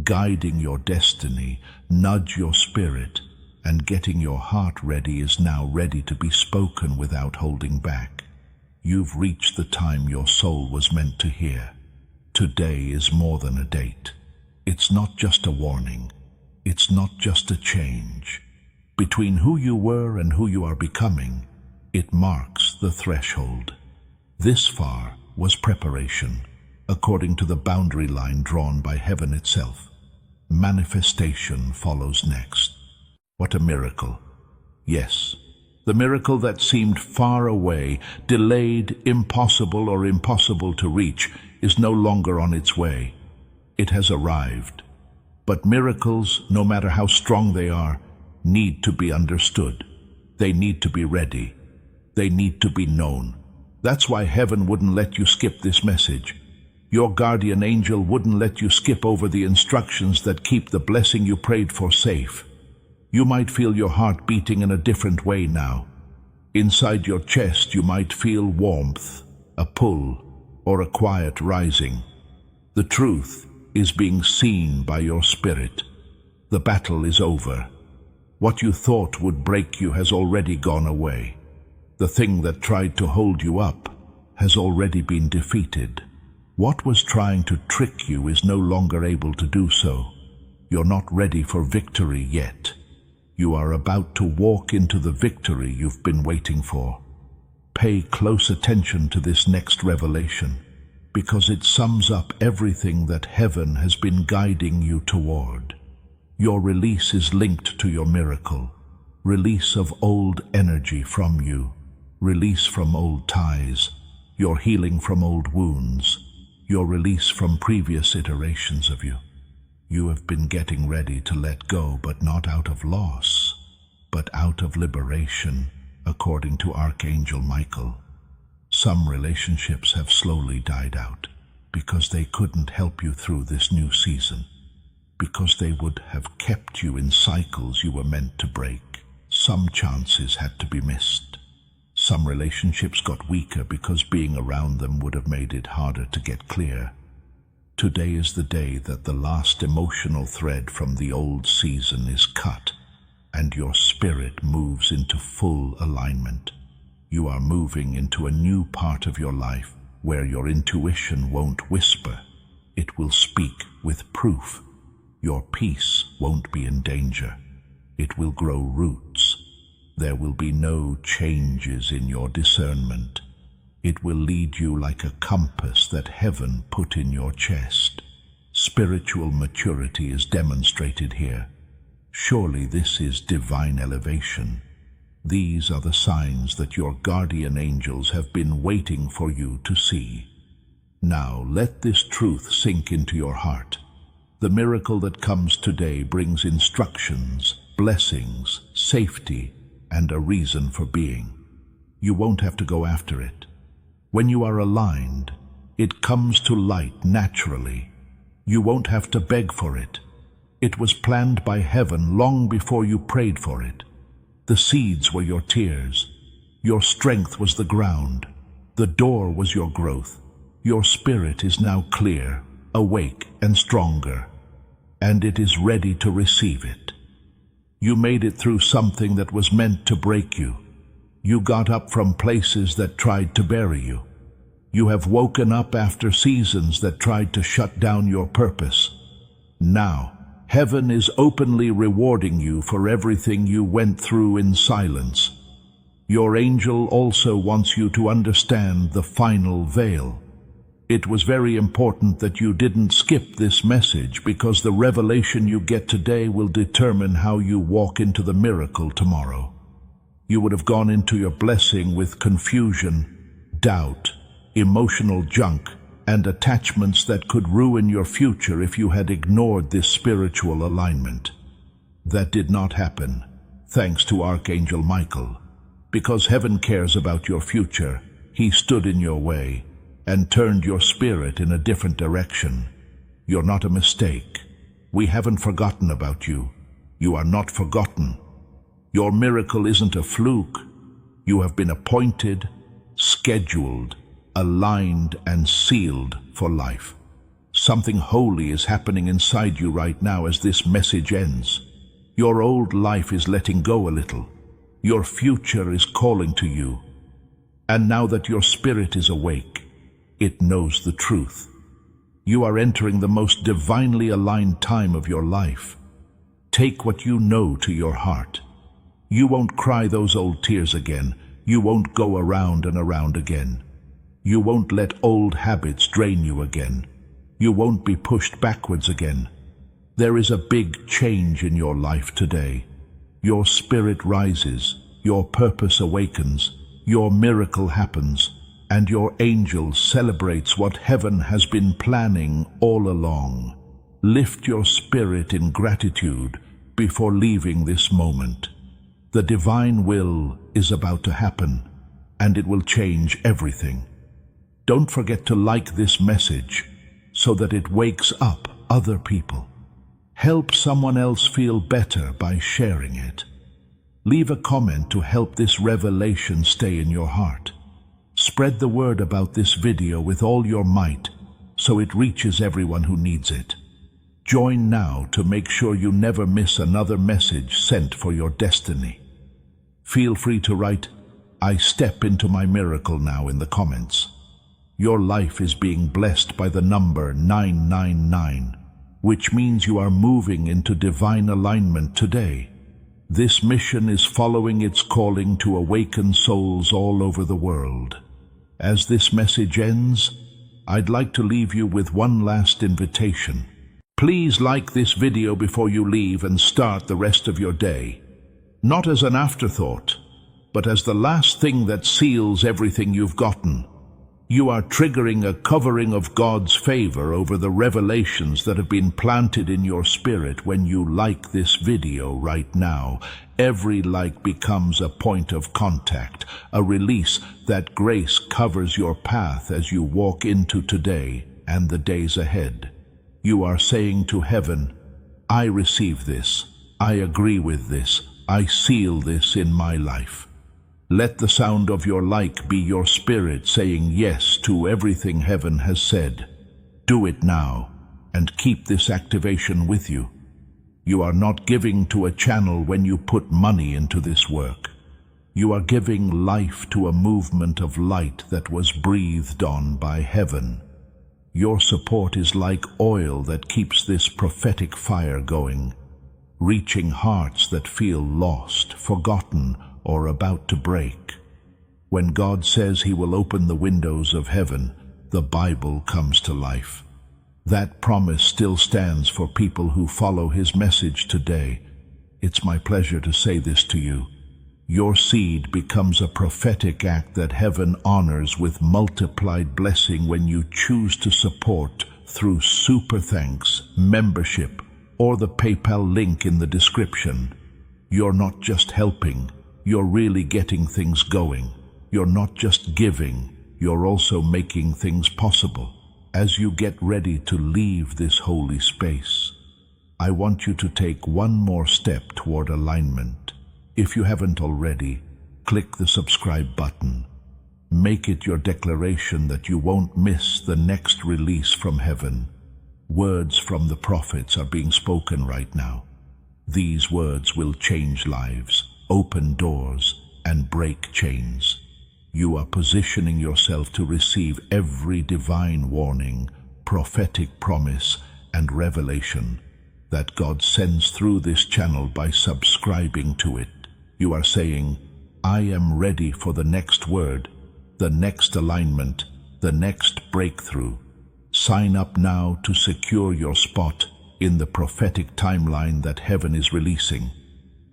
[SPEAKER 1] guiding your destiny, nudge your spirit, and getting your heart ready is now ready to be spoken without holding back. You've reached the time your soul was meant to hear. Today is more than a date. It's not just a warning. It's not just a change. Between who you were and who you are becoming, it marks the threshold. This far was preparation, according to the boundary line drawn by heaven itself. Manifestation follows next. What a miracle. Yes, the miracle that seemed far away, delayed, impossible or impossible to reach, is no longer on its way. It has arrived. But miracles, no matter how strong they are, need to be understood. They need to be ready. They need to be known. That's why heaven wouldn't let you skip this message. Your guardian angel wouldn't let you skip over the instructions that keep the blessing you prayed for safe. You might feel your heart beating in a different way now. Inside your chest you might feel warmth, a pull, or a quiet rising. The truth is being seen by your spirit. The battle is over. What you thought would break you has already gone away. The thing that tried to hold you up has already been defeated. What was trying to trick you is no longer able to do so. You're not ready for victory yet. You are about to walk into the victory you've been waiting for. Pay close attention to this next revelation, because it sums up everything that heaven has been guiding you toward. Your release is linked to your miracle. Release of old energy from you. Release from old ties. Your healing from old wounds. Your release from previous iterations of you. You have been getting ready to let go, but not out of loss, but out of liberation, according to Archangel Michael. Some relationships have slowly died out because they couldn't help you through this new season, because they would have kept you in cycles you were meant to break. Some chances had to be missed. Some relationships got weaker because being around them would have made it harder to get clear. Today is the day that the last emotional thread from the old season is cut, and your spirit moves into full alignment. You are moving into a new part of your life where your intuition won't whisper. It will speak with proof. Your peace won't be in danger. It will grow roots. There will be no changes in your discernment. It will lead you like a compass that heaven put in your chest. Spiritual maturity is demonstrated here. Surely this is divine elevation. These are the signs that your guardian angels have been waiting for you to see. Now let this truth sink into your heart. The miracle that comes today brings instructions, blessings, safety, and a reason for being. You won't have to go after it. When you are aligned, it comes to light naturally. You won't have to beg for it. It was planned by heaven long before you prayed for it. The seeds were your tears. Your strength was the ground. The door was your growth. Your spirit is now clear, awake, and stronger, and it is ready to receive it. You made it through something that was meant to break you. You got up from places that tried to bury you. You have woken up after seasons that tried to shut down your purpose. Now, heaven is openly rewarding you for everything you went through in silence. Your angel also wants you to understand the final veil. It was very important that you didn't skip this message, because the revelation you get today will determine how you walk into the miracle tomorrow. You would have gone into your blessing with confusion, doubt, emotional junk, and attachments that could ruin your future if you had ignored this spiritual alignment. That did not happen, thanks to Archangel Michael. Because heaven cares about your future, he stood in your way and turned your spirit in a different direction. You're not a mistake. We haven't forgotten about you. You are not forgotten. Your miracle isn't a fluke. You have been appointed, scheduled, aligned, and sealed for life. Something holy is happening inside you right now as this message ends. Your old life is letting go a little. Your future is calling to you. And now that your spirit is awake, it knows the truth. You are entering the most divinely aligned time of your life. Take what you know to your heart. You won't cry those old tears again. You won't go around and around again. You won't let old habits drain you again. You won't be pushed backwards again. There is a big change in your life today. Your spirit rises, your purpose awakens, your miracle happens, and your angel celebrates what heaven has been planning all along. Lift your spirit in gratitude before leaving this moment. The divine will is about to happen, and it will change everything. Don't forget to like this message so that it wakes up other people. Help someone else feel better by sharing it. Leave a comment to help this revelation stay in your heart. Spread the word about this video with all your might so it reaches everyone who needs it. Join now to make sure you never miss another message sent for your destiny. Feel free to write, "I step into my miracle now" in the comments. Your life is being blessed by the number 999, which means you are moving into divine alignment today. This mission is following its calling to awaken souls all over the world. As this message ends, I'd like to leave you with one last invitation. Please like this video before you leave and start the rest of your day. Not as an afterthought, but as the last thing that seals everything you've gotten. You are triggering a covering of God's favor over the revelations that have been planted in your spirit when you like this video right now. Every like becomes a point of contact, a release that grace covers your path as you walk into today and the days ahead. You are saying to heaven, "I receive this, I agree with this, I seal this in my life." Let the sound of your like be your spirit saying yes to everything heaven has said. Do it now, and keep this activation with you. You are not giving to a channel when you put money into this work. You are giving life to a movement of light that was breathed on by heaven. Your support is like oil that keeps this prophetic fire going, reaching hearts that feel lost, forgotten, or about to break. When God says he will open the windows of heaven, the Bible comes to life. That promise still stands for people who follow his message today. It's my pleasure to say this to you. Your seed becomes a prophetic act that heaven honors with multiplied blessing when you choose to support through super thanks, membership, or the PayPal link in the description. You're not just helping, you're really getting things going. You're not just giving, you're also making things possible. As you get ready to leave this holy space, I want you to take one more step toward alignment. If you haven't already, click the subscribe button. Make it your declaration that you won't miss the next release from heaven. Words from the prophets are being spoken right now. These words will change lives, open doors, and break chains. You are positioning yourself to receive every divine warning, prophetic promise, and revelation that God sends through this channel by subscribing to it. You are saying, "I am ready for the next word, the next alignment, the next breakthrough. Sign up now to secure your spot in the prophetic timeline that heaven is releasing.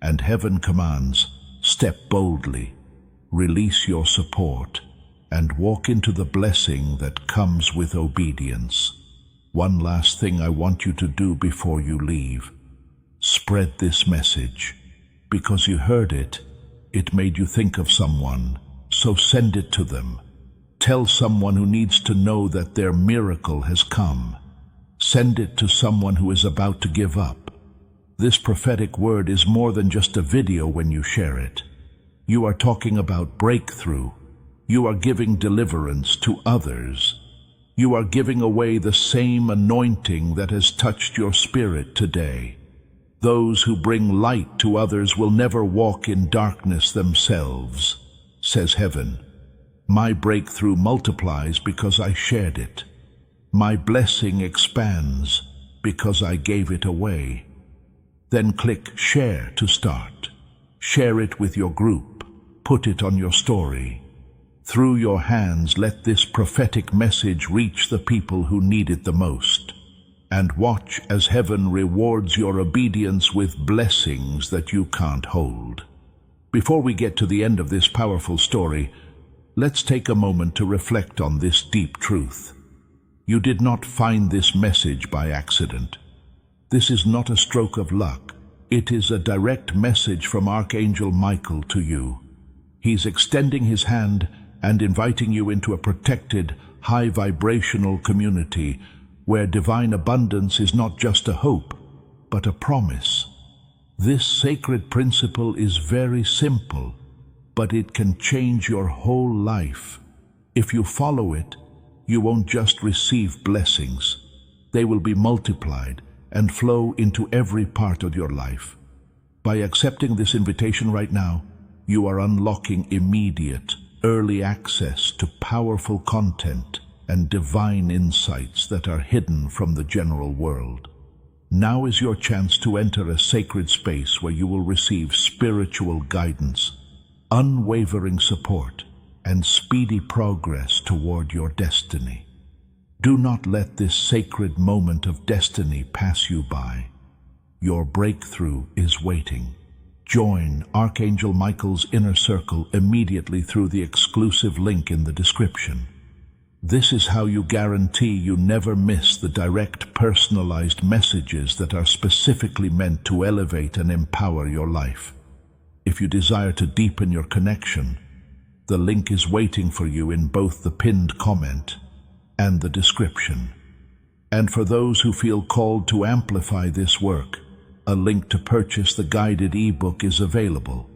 [SPEAKER 1] And heaven commands, step boldly, release your support, and walk into the blessing that comes with obedience. One last thing I want you to do before you leave. Spread this message. Because you heard it, it made you think of someone, so send it to them. Tell someone who needs to know that their miracle has come. Send it to someone who is about to give up. This prophetic word is more than just a video when you share it. You are talking about breakthrough. You are giving deliverance to others. You are giving away the same anointing that has touched your spirit today. Those who bring light to others will never walk in darkness themselves, says heaven. My breakthrough multiplies because I shared it. My blessing expands because I gave it away. Then click Share to start. Share it with your group. Put it on your story. Through your hands, let this prophetic message reach the people who need it the most. And watch as heaven rewards your obedience with blessings that you can't hold. Before we get to the end of this powerful story, let's take a moment to reflect on this deep truth. You did not find this message by accident. This is not a stroke of luck. It is a direct message from Archangel Michael to you. He's extending his hand and inviting you into a protected, high-vibrational community where divine abundance is not just a hope, but a promise. This sacred principle is very simple, but it can change your whole life. If you follow it, you won't just receive blessings. They will be multiplied and flow into every part of your life. By accepting this invitation right now, you are unlocking immediate, early access to powerful content and divine insights that are hidden from the general world. Now is your chance to enter a sacred space where you will receive spiritual guidance, unwavering support, and speedy progress toward your destiny. Do not let this sacred moment of destiny pass you by. Your breakthrough is waiting. Join Archangel Michael's inner circle immediately through the exclusive link in the description. This is how you guarantee you never miss the direct, personalized messages that are specifically meant to elevate and empower your life. If you desire to deepen your connection, the link is waiting for you in both the pinned comment and the description. And for those who feel called to amplify this work, a link to purchase the guided ebook is available.